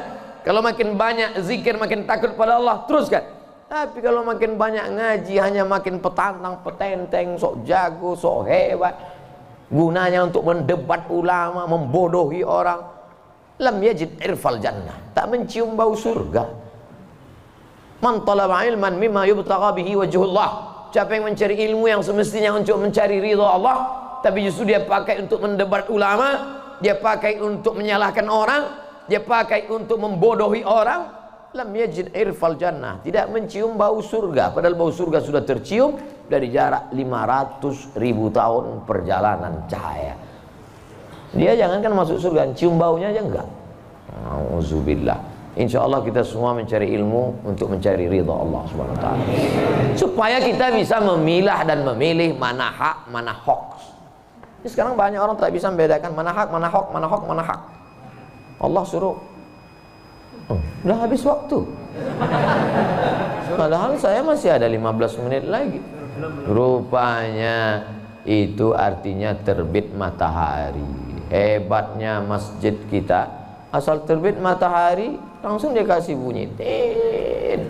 Kalau makin banyak zikir makin takut pada Allah, teruskan. Tapi kalau makin banyak ngaji hanya makin petantang, petenteng, sok jago, sok hebat. Gunanya untuk mendebat ulama, membodohi orang. Lam yajid irfal jannah. Tak mencium bau surga. Man talaba ilman mimma yubtagha bihi wajhullah. Siapa yang mencari ilmu yang semestinya untuk mencari ridha Allah, tapi justru dia pakai untuk mendebat ulama, dia pakai untuk menyalahkan orang, dia pakai untuk membodohi orang, lam yajid irfal jannah, tidak mencium bau surga. Padahal bau surga sudah tercium dari jarak 500.000 tahun perjalanan cahaya. Dia jangankan masuk surga, cium baunya aja enggak. Auzubillah. Insyaallah kita semua mencari ilmu untuk mencari ridha Allah Subhanahu wa taala. Supaya kita bisa memilah dan memilih mana hak, mana hoax. Ini sekarang banyak orang tak bisa membedakan mana hak, mana hoax, mana hoax, mana hak. Allah suruh, udah habis waktu. Padahal saya masih ada 15 menit lagi. Rupanya itu artinya terbit matahari. Hebatnya masjid kita, asal terbit matahari langsung dia kasih bunyi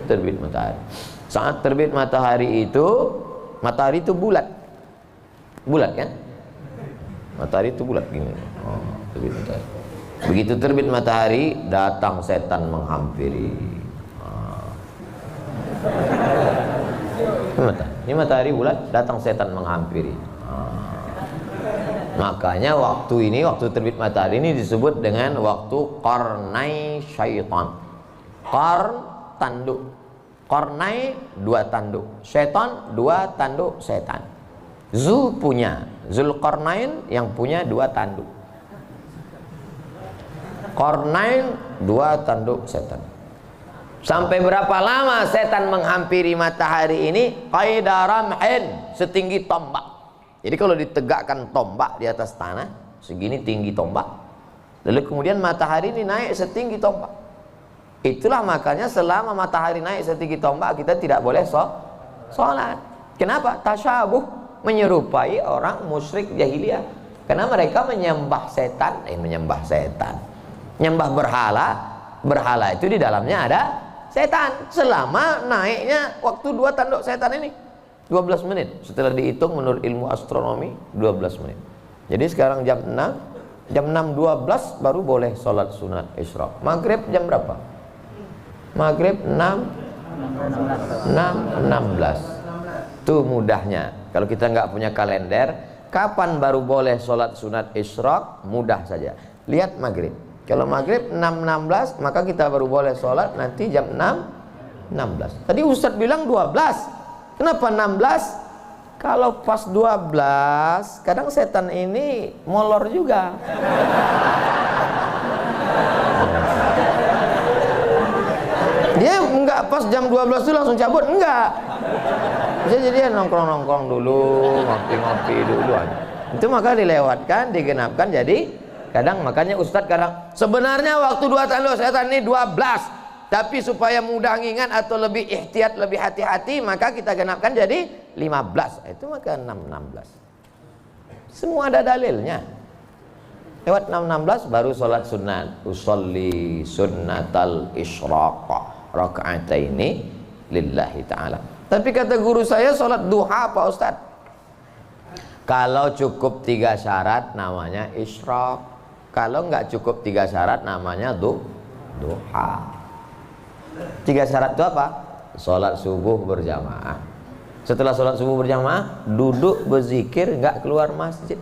terbit matahari. Saat terbit matahari itu bulat kan? Matahari itu bulat gini. Terbit matahari. Begitu terbit matahari, datang setan menghampiri. Ini matahari bulat, datang setan menghampiri. Makanya waktu terbit matahari ini disebut dengan waktu qarnai syaitan. Qarn tanduk, qarnai dua tanduk, syaitan dua tanduk setan. Zulqarnain yang punya dua tanduk, qarnain dua tanduk setan. Sampai berapa lama setan menghampiri matahari ini? Qaida ramhin, setinggi tombak. Jadi kalau ditegakkan tombak di atas tanah, segini tinggi tombak, lalu kemudian matahari ini naik setinggi tombak. Itulah makanya selama matahari naik setinggi tombak, kita tidak boleh sholat. Kenapa? Tasyabuh, menyerupai orang musyrik jahiliyah. Karena mereka menyembah setan, menyembah berhala itu di dalamnya ada setan. Selama naiknya waktu dua tanduk setan ini 12 menit. Setelah dihitung menurut ilmu astronomi 12 menit. Jadi sekarang jam 6.12 baru boleh sholat sunat isyraq. Maghrib jam berapa? Maghrib 6.16. Tuh mudahnya. Kalau kita nggak punya kalender, kapan baru boleh sholat sunat isyraq? Mudah saja. Lihat maghrib. Kalau maghrib 6.16, maka kita baru boleh sholat nanti jam 6.16. Tadi Ustadz bilang 12. Kenapa 16? Kalau pas 12, kadang setan ini molor juga. Dia enggak pas jam 12 itu langsung cabut, enggak. Bisa jadi nongkrong-nongkrong dulu, ngopi-ngopi dulu aja. Itu maka dilewatkan, digenapkan, jadi kadang makanya Ustadz kadang sebenarnya waktu dua tanduk setan ini 12. Tapi supaya mudah ngingat atau lebih ihtiyat, lebih hati-hati, maka kita genapkan jadi 15. Itu maka 6.16. Semua ada dalilnya. Lewat 6.16 baru sholat sunat. Usolli sunnatal isyraq raka'ataini lillahi ta'ala. Tapi kata guru saya sholat duha Pak Ustadz. Kalau cukup 3 syarat namanya isyraq. Kalau nggak cukup 3 syarat namanya duha. 3 syarat itu apa? Sholat subuh berjamaah. Setelah sholat subuh berjamaah, duduk berzikir, nggak keluar masjid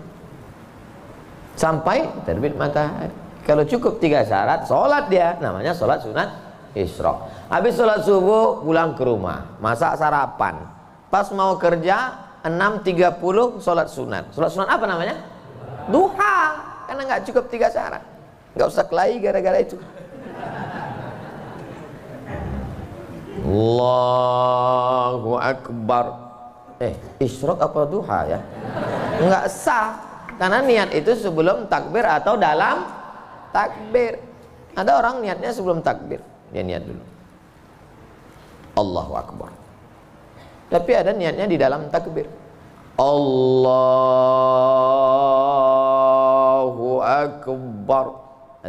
sampai terbit matahari. Kalau cukup 3 syarat, sholat dia, namanya sholat sunat isyraq. Habis sholat subuh, pulang ke rumah, masak sarapan. Pas mau kerja, 6.30 sholat sunat. Sholat sunat apa namanya? Duha. Karena nggak cukup 3 syarat. Nggak usah kelahi gara-gara itu. Allahu Akbar. Isyraq apa duha ya? Enggak sah. Karena niat itu sebelum takbir atau dalam takbir. Ada orang niatnya sebelum takbir. Dia niat dulu Allahu Akbar. Tapi ada niatnya di dalam takbir. Allahu Akbar.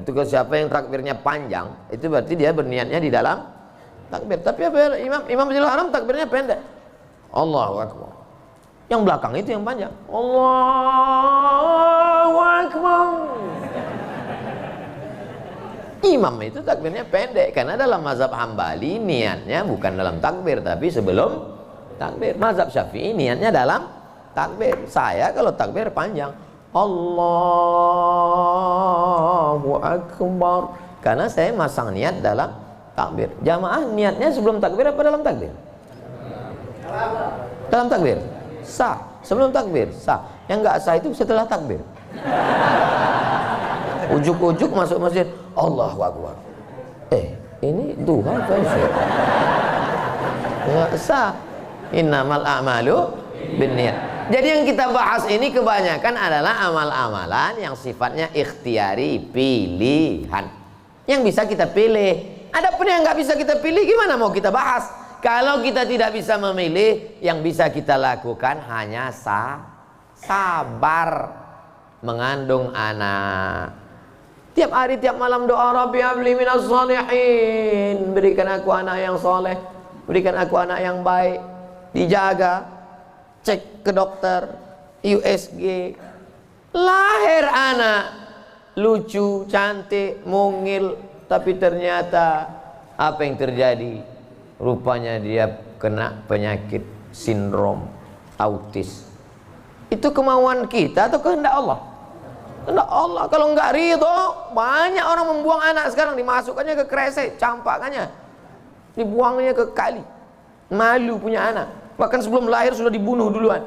Itu kalau siapa yang takbirnya panjang, itu berarti dia berniatnya di dalam takbir. Tapi apa Imam Masjidil Haram takbirnya pendek. Allahu Akbar. Yang belakang itu yang panjang. Allahu Akbar. Imam itu takbirnya pendek karena dalam mazhab Hambali niatnya bukan dalam takbir tapi sebelum takbir. Mazhab Syafi'i niatnya dalam takbir. Saya kalau takbir panjang. Allahu Akbar. Karena saya masang niat dalam takbir. Jamaah niatnya sebelum takbir apa dalam takbir? Dalam takbir. Sah. Sebelum takbir sah. Yang enggak sah itu setelah takbir. Ujuk-ujuk masuk masjid, Allahu Akbar. Ini duha apa sih? Enggak sah. Innamal a'malu binniyat. Jadi yang kita bahas ini kebanyakan adalah amal-amalan yang sifatnya ikhtiari, pilihan. Yang bisa kita pilih. Adapun yang nggak bisa kita pilih, gimana mau kita bahas? Kalau kita tidak bisa memilih, yang bisa kita lakukan hanya sabar mengandung anak. Tiap hari, tiap malam doa, Rabbi habli minas shalihin, berikan aku anak yang soleh, berikan aku anak yang baik. Dijaga, cek ke dokter, USG, lahir anak lucu, cantik, mungil, tapi ternyata apa yang terjadi? Rupanya dia kena penyakit sindrom autis. Itu kemauan kita atau kehendak Allah? Kehendak Allah. Kalau enggak ridho, banyak orang membuang anak sekarang, dimasukkannya ke kresek, campakannya dibuangnya ke kali. Malu punya anak. Bahkan sebelum lahir sudah dibunuh duluan.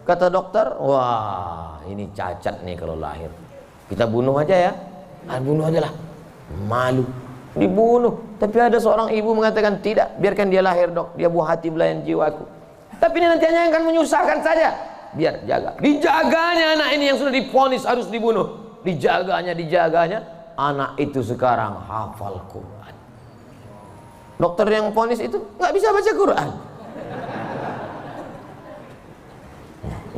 Kata dokter, wah ini cacat nih kalau lahir. Kita bunuh aja ya. Bunuh aja lah. Malu. Dibunuh. Tapi ada seorang ibu mengatakan, tidak, biarkan dia lahir dok. Dia buah hati belayan jiwaku. Tapi ini nanti hanya akan menyusahkan saja. Biar jaga. Dijaganya anak ini yang sudah divonis harus dibunuh. Dijaganya. Anak itu sekarang hafal Quran. Dokter yang vonis itu nggak bisa baca Quran.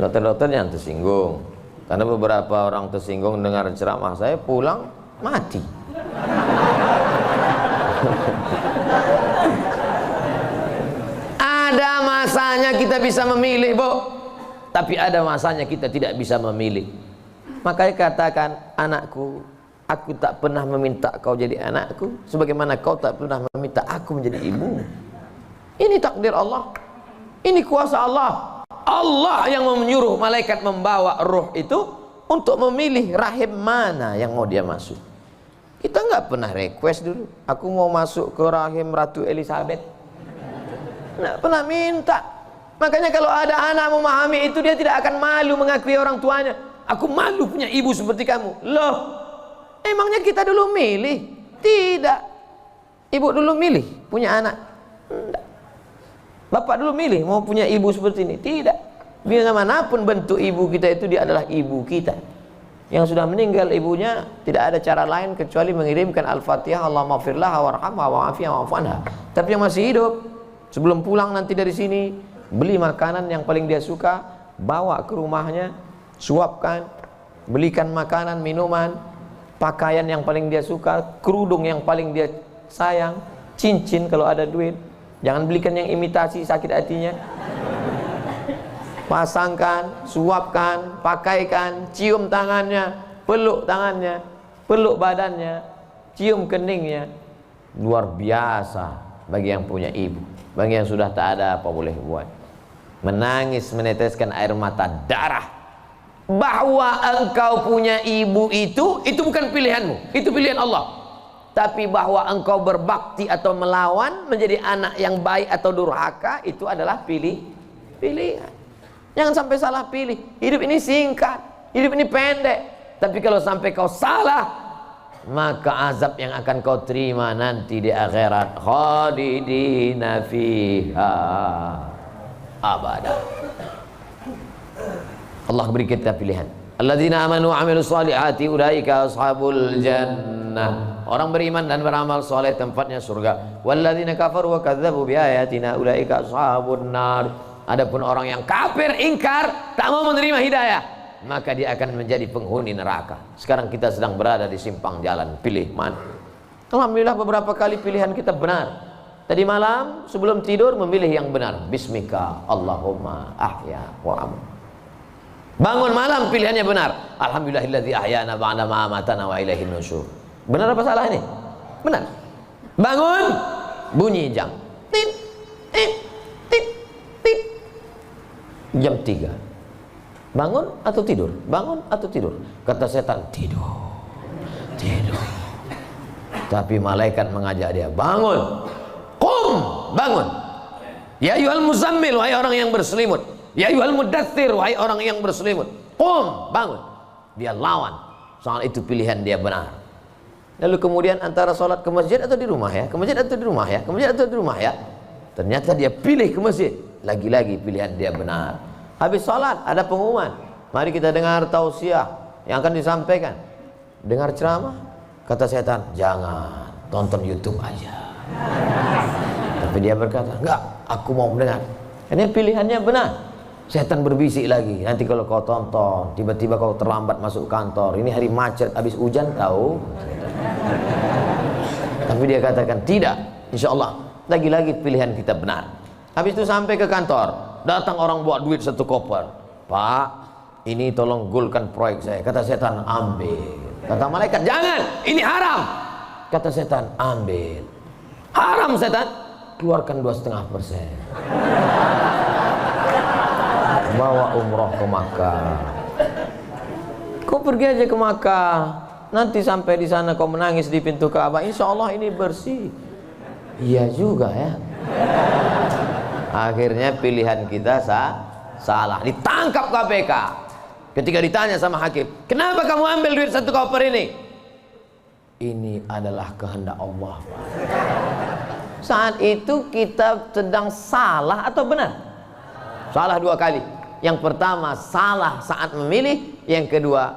Dokter-dokter yang tersinggung. Karena beberapa orang tersinggung dengar ceramah saya, pulang mati. Ada masanya kita bisa memilih, Bu. Tapi ada masanya kita tidak bisa memilih. Makanya katakan, anakku, aku tak pernah meminta kau jadi anakku, sebagaimana kau tak pernah meminta aku menjadi ibumu. Ini takdir Allah. Ini kuasa Allah. Allah yang menyuruh malaikat membawa ruh itu untuk memilih rahim mana yang mau dia masuk. Kita nggak pernah request dulu, aku mau masuk ke rahim Ratu Elizabeth. Nggak pernah minta. Makanya kalau ada anak memahami itu, dia tidak akan malu mengakui orang tuanya. Aku malu punya ibu seperti kamu. Loh, emangnya kita dulu milih? Tidak. Ibu dulu milih punya anak? Tidak. Bapak dulu milih mau punya ibu seperti ini? Tidak. Bagaimanapun bentuk ibu kita itu, dia adalah ibu kita. Yang sudah meninggal ibunya, tidak ada cara lain kecuali mengirimkan Al-Fatihah, Allahumma firlah warhamha wa'afiyah wa'afanha. Tapi yang masih hidup, sebelum pulang nanti dari sini, beli makanan yang paling dia suka, bawa ke rumahnya, suapkan, belikan makanan, minuman, pakaian yang paling dia suka, kerudung yang paling dia sayang, cincin kalau ada duit. Jangan belikan yang imitasi, sakit hatinya. Pasangkan, suapkan, pakaikan, cium tangannya, peluk tangannya, peluk badannya, cium keningnya. Luar biasa bagi yang punya ibu. Bagi yang sudah tak ada, apa boleh buat? Menangis, meneteskan air mata darah. Bahwa engkau punya ibu itu bukan pilihanmu, itu pilihan Allah. Tapi bahwa engkau berbakti atau melawan, menjadi anak yang baik atau durhaka, itu adalah pilihan. Jangan sampai salah pilih. Hidup ini singkat, hidup ini pendek. Tapi kalau sampai kau salah, maka azab yang akan kau terima nanti di akhirat, khalidina fiha abada. Allah beri kita pilihan. Alladzina amanu wa amilus solihati ulaika ashabul jannah. Orang beriman dan beramal soleh tempatnya surga. Walladzina kafaru wa kadzdzabu biayatina ulaika ashabun nar. Adapun orang yang kafir, ingkar, tak mau menerima hidayah, maka dia akan menjadi penghuni neraka. Sekarang kita sedang berada di simpang jalan, pilih mana? Alhamdulillah beberapa kali pilihan kita benar. Tadi malam sebelum tidur memilih yang benar. Bismika Allahumma ahya wa am. Bangun malam pilihannya benar. Alhamdulillahilladzi ahyana ba'da ma amatana wa ilaihin nusyur. Benar apa salah ini? Benar. Bangun, bunyi jam. Tit, tit, tit, tit. Jam 3. Bangun atau tidur? Bangun atau tidur? Kata setan, tidur. Tidur. Tapi malaikat mengajak dia, bangun. Qum, bangun. Ya ayyuhal muzammil, wahai orang yang berselimut. Ya ayyuhal mudaththir, wahai orang yang berselimut. Qum, bangun. Dia lawan. Soal itu pilihan dia benar. Lalu kemudian antara sholat ke masjid atau di rumah ya? Ke masjid atau di rumah ya? Ke masjid atau di rumah ya? Ternyata dia pilih ke masjid. Lagi-lagi pilihan dia benar. Habis sholat ada pengumuman, mari kita dengar tausiah yang akan disampaikan. Dengar ceramah, kata setan, jangan, tonton YouTube aja. Tapi Tapi dia berkata, enggak, aku mau mendengar. Ini pilihannya benar. Setan berbisik lagi, nanti kalau kau tonton, tiba-tiba kau terlambat masuk kantor, ini hari macet, habis hujan tahu. Tapi dia katakan, tidak, insya Allah. Lagi-lagi pilihan kita benar. Habis itu sampai ke kantor, datang orang bawa duit 1 koper. Pak, ini tolong gulkan proyek saya. Kata setan, ambil. Kata malaikat, jangan, ini haram. Kata setan, ambil. Haram setan, keluarkan 2,5%. Bawa umroh ke Makkah. Kau pergi aja ke Makkah, nanti sampai di sana kau menangis di pintu Ka'bah, insya Allah ini bersih. Iya juga ya. Akhirnya pilihan kita salah, ditangkap KPK. Ketika ditanya sama hakim, kenapa kamu ambil duit 1 koper ini? Ini adalah kehendak Allah. Saat itu kita sedang salah atau benar? Salah 2 kali. Yang pertama salah saat memilih, yang kedua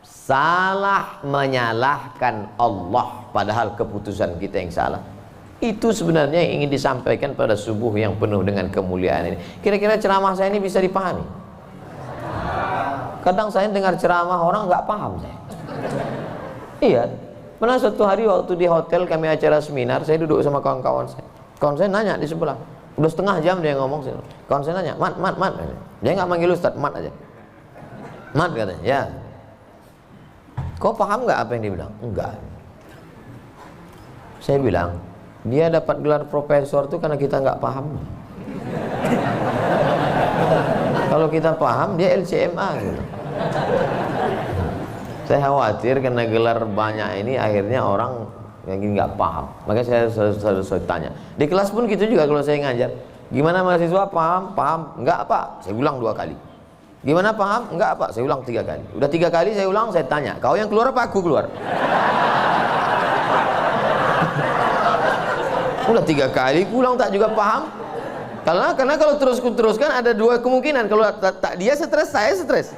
salah menyalahkan Allah, padahal keputusan kita yang salah. Itu sebenarnya yang ingin disampaikan pada subuh yang penuh dengan kemuliaan ini. Kira-kira ceramah saya ini bisa dipahami? Kadang saya dengar ceramah orang nggak paham saya. Iya, pernah suatu hari waktu di hotel kami acara seminar, saya duduk sama kawan-kawan saya. Kawan saya nanya di sebelah, udah setengah jam dia ngomong. Kawan saya nanya, mat. Dia nggak manggil Ustaz, mat aja. Mat katanya, ya. Kau paham nggak apa yang dia bilang? Enggak. Saya bilang, dia dapat gelar profesor itu karena kita nggak paham. Kalau kita paham, dia LCMA gitu. Saya khawatir karena gelar banyak ini akhirnya orang yang nggak paham. Makanya saya selalu tanya. Di kelas pun gitu juga kalau saya ngajar. Gimana mahasiswa, paham? Paham? Enggak apa? Saya ulang 2 kali. Gimana paham? Enggak apa? Saya ulang 3 kali. Udah 3 kali saya ulang, saya tanya, kau yang keluar apa aku keluar? Udah 3 kali ulang tak juga paham. Karena kalau teruskan ada 2 kemungkinan. Kalau tak dia stres, saya stres.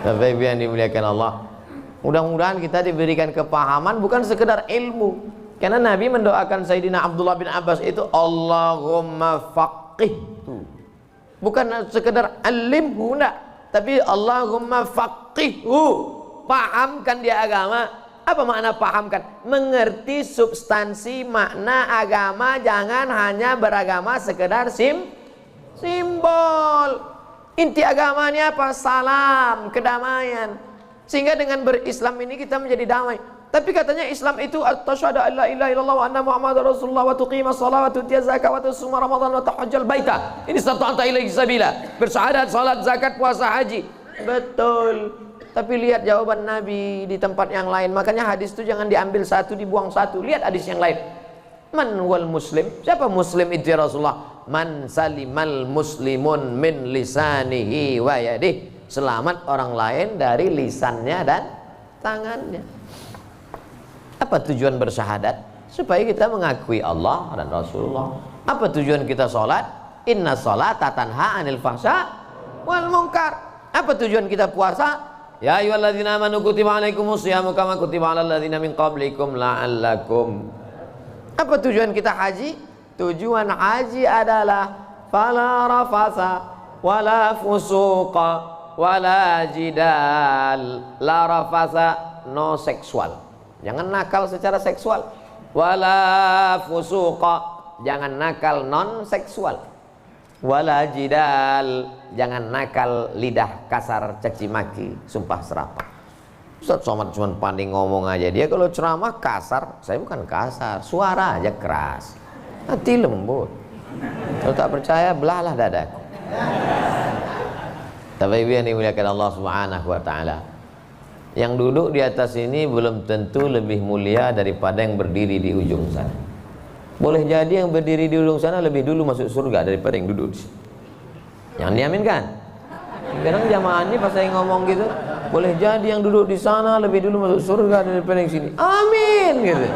Bapak Ibu yang dimuliakan Allah, mudah-mudahan kita diberikan kepahaman, bukan sekedar ilmu. Karena Nabi mendoakan Sayyidina Abdullah bin Abbas itu, Allahumma faqihhu, bukan sekedar alimhu, enggak, tapi Allahumma faqihhu, pahamkan dia agama. Apa makna pahamkan? Mengerti substansi makna agama, jangan hanya beragama sekedar simbol. Inti agamanya apa? Salam, kedamaian. Sehingga dengan berislam ini kita menjadi damai. Tapi katanya Islam itu asyhadu an la ilaha illallah wa anna muhammadar rasulullah wa tuqimas shalah wa tutiyaz zakat wa tasuma ramadan wa tahajjal baita. Ini anta ilaihi sabila. Bersyahadat, salat, zakat, puasa, haji. Betul. Tapi lihat jawaban Nabi di tempat yang lain. Makanya hadis itu jangan diambil satu dibuang satu. Lihat hadis yang lain. Man wal muslim? Siapa muslim itu ya Rasulullah? Man salimal muslimun min lisanihi wa yadih. Selamat orang lain dari lisannya dan tangannya. Apa tujuan bersyahadat? Supaya kita mengakui Allah dan Rasulullah. Apa tujuan kita sholat? Inna sholata tanha anil fahsya wal munkar. Apa tujuan kita puasa? Ya ayyuhalladzina amanu kutiba alaikumus syiyamu kama kutiba alal ladzina min qablikum la'allakum. Apa tujuan kita haji? Tujuan haji adalah fala rafasa wala fusuqa wala jidal. La rafasa, no seksual, jangan nakal secara seksual. Wala fusuqa, jangan nakal non seksual. Wala jidal, jangan nakal lidah kasar, caci maki, sumpah serapah. Ustaz Somad cuma pandai ngomong aja, dia kalau ceramah kasar. Saya bukan kasar, suara aja keras, hati lembut. Kalau tak percaya, belahlah dadaku. Tapi Ibu yang dimuliakan Allah Subhanahu wa Ta'ala, yang duduk di atas ini belum tentu lebih mulia daripada yang berdiri di ujung sana. Boleh jadi yang berdiri di ujung sana lebih dulu masuk surga daripada yang duduk di sini. Jangan diaminkan. Kadang jamaah ini pas saya ngomong gitu, boleh jadi yang duduk di sana lebih dulu masuk surga daripada yang sini. Amin gitu.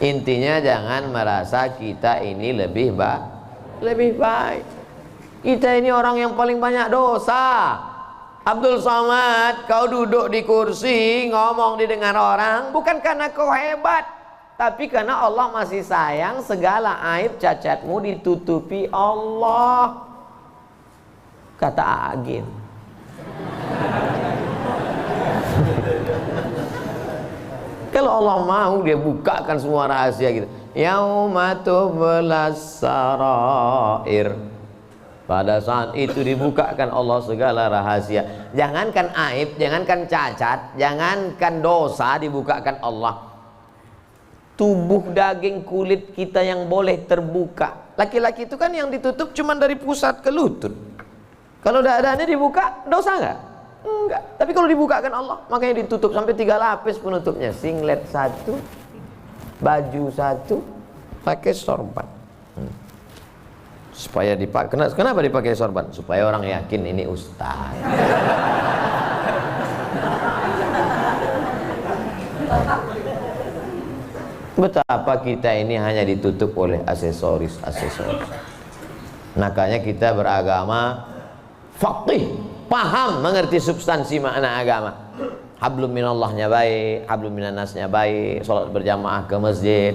Intinya jangan merasa kita ini lebih baik. Kita ini orang yang paling banyak dosa. Abdul Somad, kau duduk di kursi, ngomong didengar orang, bukan karena kau hebat, tapi karena Allah masih sayang, segala aib cacatmu ditutupi Allah. Kata Agin. Kalau Allah mau, dia bukakan semua rahasia gitu. Yauma tublas sarair. Pada saat itu dibukakan Allah segala rahasia. Jangankan aib, jangankan cacat, jangankan dosa, dibukakan Allah. Tubuh, daging, kulit kita yang boleh terbuka. Laki-laki itu kan yang ditutup cuma dari pusat ke lutut. Kalau dadanya dibuka, dosa nggak? Enggak. Tapi kalau dibukakan Allah, makanya ditutup sampai 3 lapis penutupnya. Singlet 1, baju 1, pakai sorban. Supaya dipakai. Kenapa dipakai sorban? Supaya orang yakin ini ustaz. Betapa kita ini hanya ditutup oleh aksesoris. Makanya kita beragama faqih, paham, mengerti substansi makna agama. Hablum minallahnya baik, hablum minannasnya baik, sholat berjamaah ke masjid,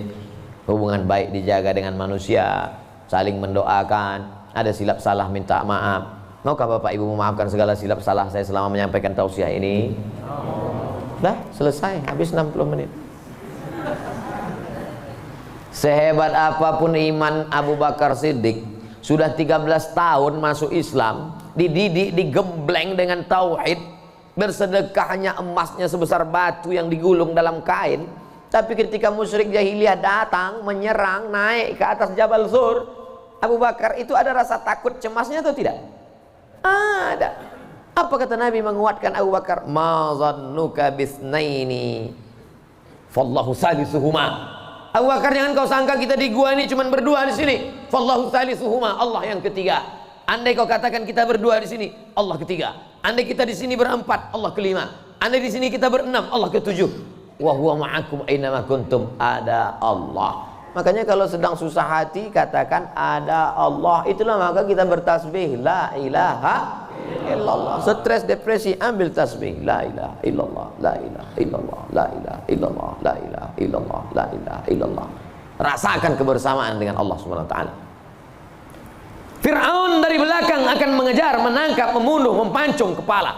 hubungan baik dijaga dengan manusia, saling mendoakan, ada silap salah minta maaf. Maukah Bapak Ibu memaafkan segala silap salah saya selama menyampaikan tausiah ini? Dah selesai, habis 60 menit. Sehebat apapun iman Abu Bakar Siddiq, sudah 13 tahun masuk Islam, dididik, digembleng dengan tauhid, bersedekahnya emasnya sebesar batu yang digulung dalam kain. Tapi ketika musyrik jahiliyah datang menyerang, naik ke atas Jabal Zur, Abu Bakar itu ada rasa takut cemasnya atau tidak? Ada. Apa kata Nabi menguatkan Abu Bakar? Ma zannuka bisnaini fallahu salisuhuma. Abu Bakar, jangan kau sangka kita di gua ini cuma berdua di sini. Fallahu salisuhuma, Allah yang ketiga. Andai kau katakan kita berdua di sini, Allah ketiga. Andai kita di sini berempat, Allah kelima. Andai di sini kita berenam, Allah ketujuh. Wa huwa ma'akum aina ma kuntum, ada Allah. Makanya kalau sedang susah hati katakan ada Allah. Itulah maka kita bertasbih la ilaha illallah. Stres, depresi, ambil tasbih la ilaha illallah, la ilaha illallah, la ilaha illallah, la ilaha illallah, la ilaha illallah. Rasakan kebersamaan dengan Allah Subhanahu wa taala. Fir'aun dari belakang akan mengejar, menangkap, membunuh, mempancung kepala.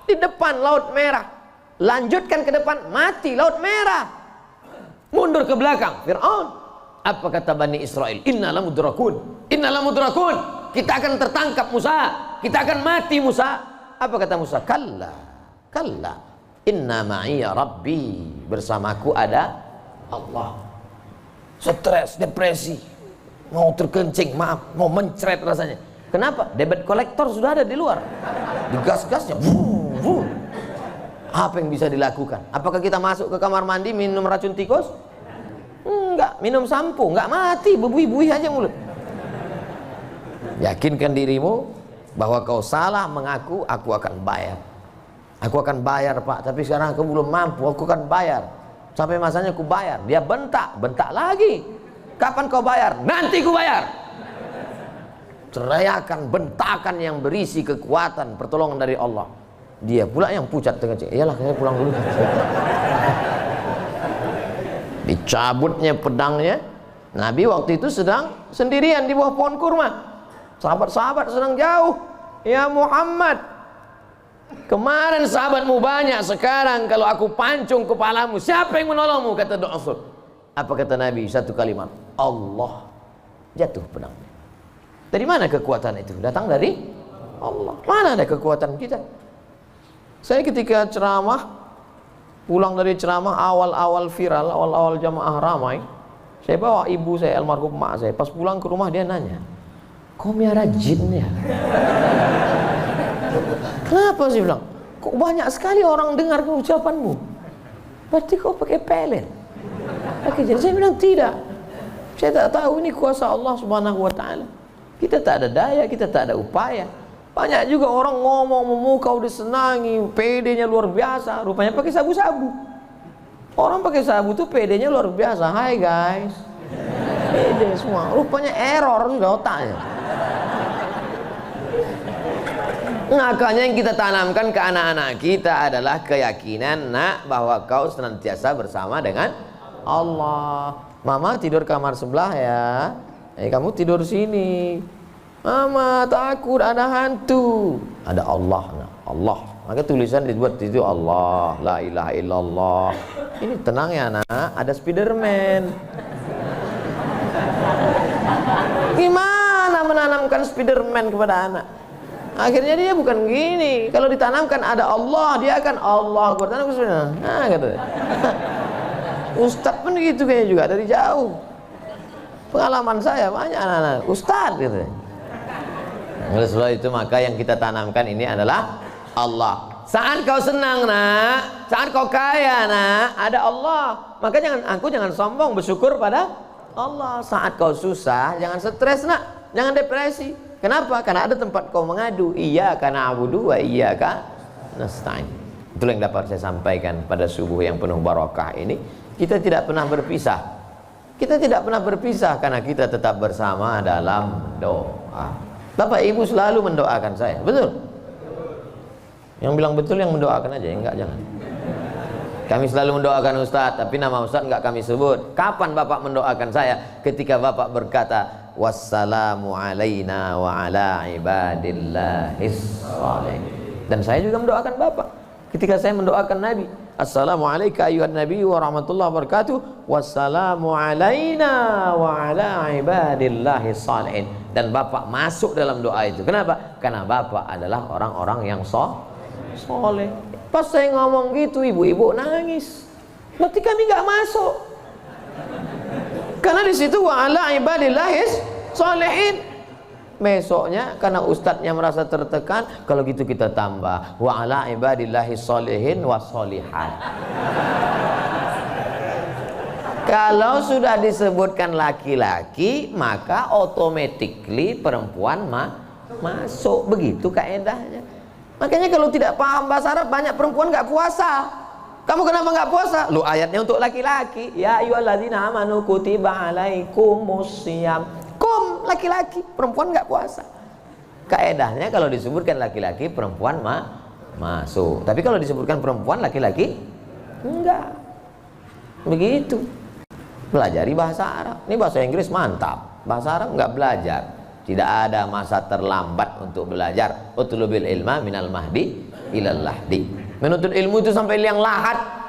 Di depan Laut Merah. Lanjutkan ke depan, mati Laut Merah. Mundur ke belakang, Fir'aun. Apa kata Bani Israel? Inna lamudrakun, inna lamudrakun. Kita akan tertangkap Musa, kita akan mati Musa. Apa kata Musa? Kalla, kalla, inna ma'iya rabbi, bersamaku ada Allah. Stres, depresi, mau terkencing, maaf, mau mencret rasanya. Kenapa? Debit kolektor sudah ada di luar, digas-gasnya. Apa yang bisa dilakukan? Apakah kita masuk ke kamar mandi minum racun tikus? Enggak. Minum sampo? Enggak, mati, bebuih-buih aja mulut. Yakinkan dirimu bahwa kau salah, mengaku, aku akan bayar. Aku akan bayar Pak, tapi sekarang aku belum mampu, aku akan bayar. Sampai masanya aku bayar. Dia bentak, bentak lagi. Kapan kau bayar? Nanti ku bayar. Teriakan, bentakan yang berisi kekuatan, pertolongan dari Allah. Dia pula yang pucat dengan cik. Iyalah, saya pulang dulu. Dicabutnya pedangnya. Nabi waktu itu sedang sendirian di bawah pohon kurma. Sahabat-sahabat sedang jauh. Ya Muhammad, kemarin sahabatmu banyak, sekarang kalau aku pancung kepalamu, siapa yang menolongmu? Kata Rasul. Apa kata Nabi? Satu kalimat, Allah. Jatuh pedangnya. Dari mana kekuatan itu? Datang dari Allah. Mana ada kekuatan kita? Saya ketika ceramah, pulang dari ceramah awal-awal viral, awal-awal jamaah ramai, saya bawa ibu saya, almarhum mak saya. Pas pulang ke rumah dia nanya, kau miara jin ya? Kenapa sih? Bilang, kok banyak sekali orang dengar ucapanmu? Berarti kau pakai pelet, pakai jin? Saya bilang tidak, saya tak tahu, ini kuasa Allah Subhanahu wa taala. Kita tak ada daya, kita tak ada upaya. Banyak juga orang ngomong memukau, disenangi, PD-nya luar biasa, rupanya pakai sabu-sabu. Orang pakai sabu tuh PD-nya luar biasa. Hai guys, PD semua, rupanya error sudah otaknya. Makanya yang kita tanamkan ke anak-anak kita adalah keyakinan, nak, bahwa kau senantiasa bersama dengan Allah. Mama tidur kamar sebelah ya. Kamu tidur sini. Mama takut ada hantu. Ada Allah, nak. Allah. Maka tulisan dibuat itu Allah, la ilaha illallah. Ini tenang ya, nak. Ada Spiderman. Gimana menanamkan Spiderman kepada anak? Akhirnya dia bukan gini. Kalau ditanamkan ada Allah, dia akan Allah. Bertanam ke sana. Nah, kata. Ustadz pun gitu kayaknya juga dari jauh. Pengalaman saya banyak anak-anak Ustadz gitu. Oleh sebab itu maka yang kita tanamkan ini adalah Allah. Saat kau senang, nak, saat kau kaya, nak, ada Allah. Maka jangan sombong, bersyukur pada Allah. Saat kau susah, jangan stres, nak, jangan depresi. Kenapa? Karena ada tempat kau mengadu. Iyyaka na'budu wa iyyaka nasta'in. Itulah yang dapat saya sampaikan pada subuh yang penuh barakah ini. Kita tidak pernah berpisah. Kita tidak pernah berpisah karena kita tetap bersama dalam doa. Bapak Ibu selalu mendoakan saya, betul? Yang bilang betul yang mendoakan aja, enggak jangan. Kami selalu mendoakan Ustadz, tapi nama Ustadz enggak kami sebut. Kapan Bapak mendoakan saya? Ketika Bapak berkata, wassalamu alaina wa ala ibadillahis salih. Dan saya juga mendoakan Bapak ketika saya mendoakan Nabi, assalamu alayka ayyuhan nabi wa rahmatullahi wa barakatuh, wassalamu alaina wa ala ibadillahis salihin. Dan Bapak masuk dalam doa itu. Kenapa? Karena Bapak adalah orang-orang yang soleh. Pas saya ngomong gitu, ibu-ibu nangis. Berarti kami nggak masuk. Karena di situ wa ala ibadillahis sholihin. Besoknya karena ustadznya merasa tertekan, kalau gitu kita tambah wa ala ibadillahis sholihin wa sholihat. Kalau sudah disebutkan laki-laki, maka automatically perempuan masuk. Begitu kaedahnya. Makanya kalau tidak paham bahasa Arab, banyak perempuan nggak puasa. Kamu kenapa nggak puasa? Lu ayatnya untuk laki-laki. Ya ayyuhalladzina amanu kutiba alaikumusiyam. Kum laki-laki, perempuan nggak puasa. Kaedahnya kalau disebutkan laki-laki, perempuan masuk. Tapi kalau disebutkan perempuan, laki-laki enggak. Begitu. Pelajari bahasa Arab. Ini bahasa Inggris mantap. Bahasa Arab nggak belajar. Tidak ada masa terlambat untuk belajar. Utlubil ilma minal mahdi ilal lahdi. Menuntut ilmu itu sampai liang lahat.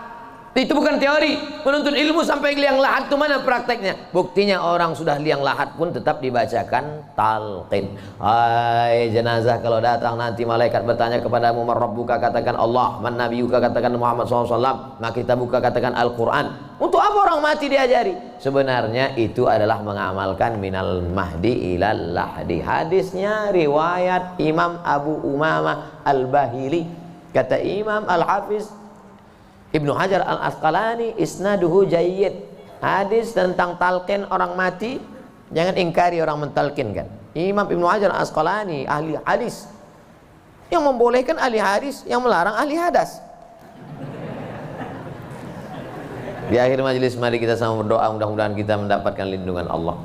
Itu bukan teori. Menuntut ilmu sampai liang lahat itu mana prakteknya? Buktinya orang sudah liang lahat pun tetap dibacakan talqin. Hai jenazah, kalau datang nanti malaikat bertanya kepadamu, man rabbuka, katakan Allah, man nabiyuka, katakan Muhammad SAW, maka kita buka katakan Al-Quran. Untuk apa orang mati diajari? Sebenarnya itu adalah mengamalkan minal mahdi ilal lahdi. Hadisnya riwayat Imam Abu Umamah Al-Bahili. Kata Imam Al-Hafiz Ibnu Hajar Al-Asqalani, isnaduhu jayyid. Hadis tentang talqin orang mati, jangan ingkari orang mentalkinkan. Imam Ibnu Hajar Al-Asqalani, ahli hadis, yang membolehkan ahli hadis, yang melarang ahli hadas. Di akhir majelis mari kita sama berdoa, mudah-mudahan kita mendapatkan lindungan Allah.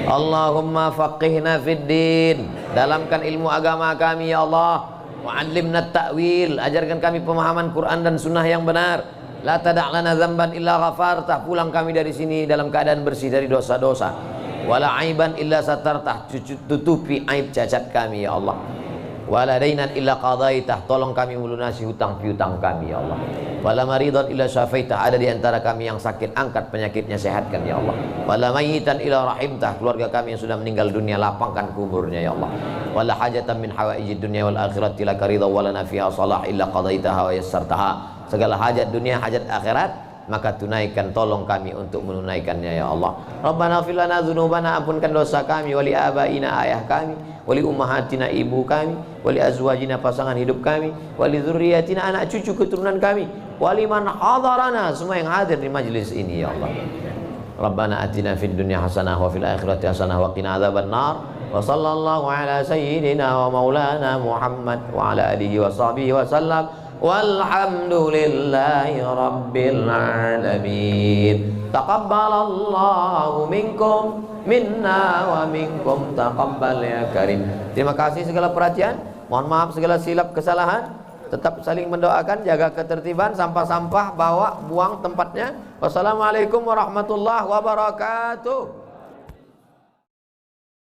Allahumma faqihna fid din, dalamkan ilmu agama kami ya Allah. Wa'allimna ta'wil, ajarkan kami pemahaman Quran dan sunnah yang benar. La tada' lana dzamban illa ghafartah, pulang kami dari sini dalam keadaan bersih dari dosa-dosa. Wala aiban illa satartah, tutupi aib cacat kami ya Allah. Wala dainan illa qadaitah, tolong kami melunasi hutang piutang kami ya Allah. Wala maridan illa syafaitah, ada di antara kami yang sakit, angkat penyakitnya, sehatkan ya Allah. Wala mayitan illa rahimtah, keluarga kami yang sudah meninggal dunia, lapangkan kuburnya ya Allah. Wala hajatan min hawaijid dunya wal akhirati laka ridha walana fiha salah illa qadaitaha wa yassartaha. Segala hajat dunia, hajat akhirat, maka tunaikan, tolong kami untuk menunaikannya ya Allah. Rabbana ighfir lana dzunubana, ampunkan dosa kami, wali abaina, ayah kami, wali ummahatina, ibu kami, wali azwajina, pasangan hidup kami, wali dzurriyyatina, anak cucu keturunan kami, wali man hadarana, semua yang hadir di majlis ini ya Allah. Rabbana atina fid dunya hasanah wa fil akhirati hasanah wa qina adzabannar. Wa sallallahu ala sayyidina wa maulana Muhammad wa ala alihi wa sahbihi wa sallam. Walhamdulillahi rabbil alamin. Taqabbalallahu minkum minna wa minkum taqabbal ya karim. Terima kasih segala perhatian. Mohon maaf segala silap kesalahan. Tetap saling mendoakan, jaga ketertiban, sampah-sampah bawa, buang tempatnya. Wassalamualaikum warahmatullahi wabarakatuh.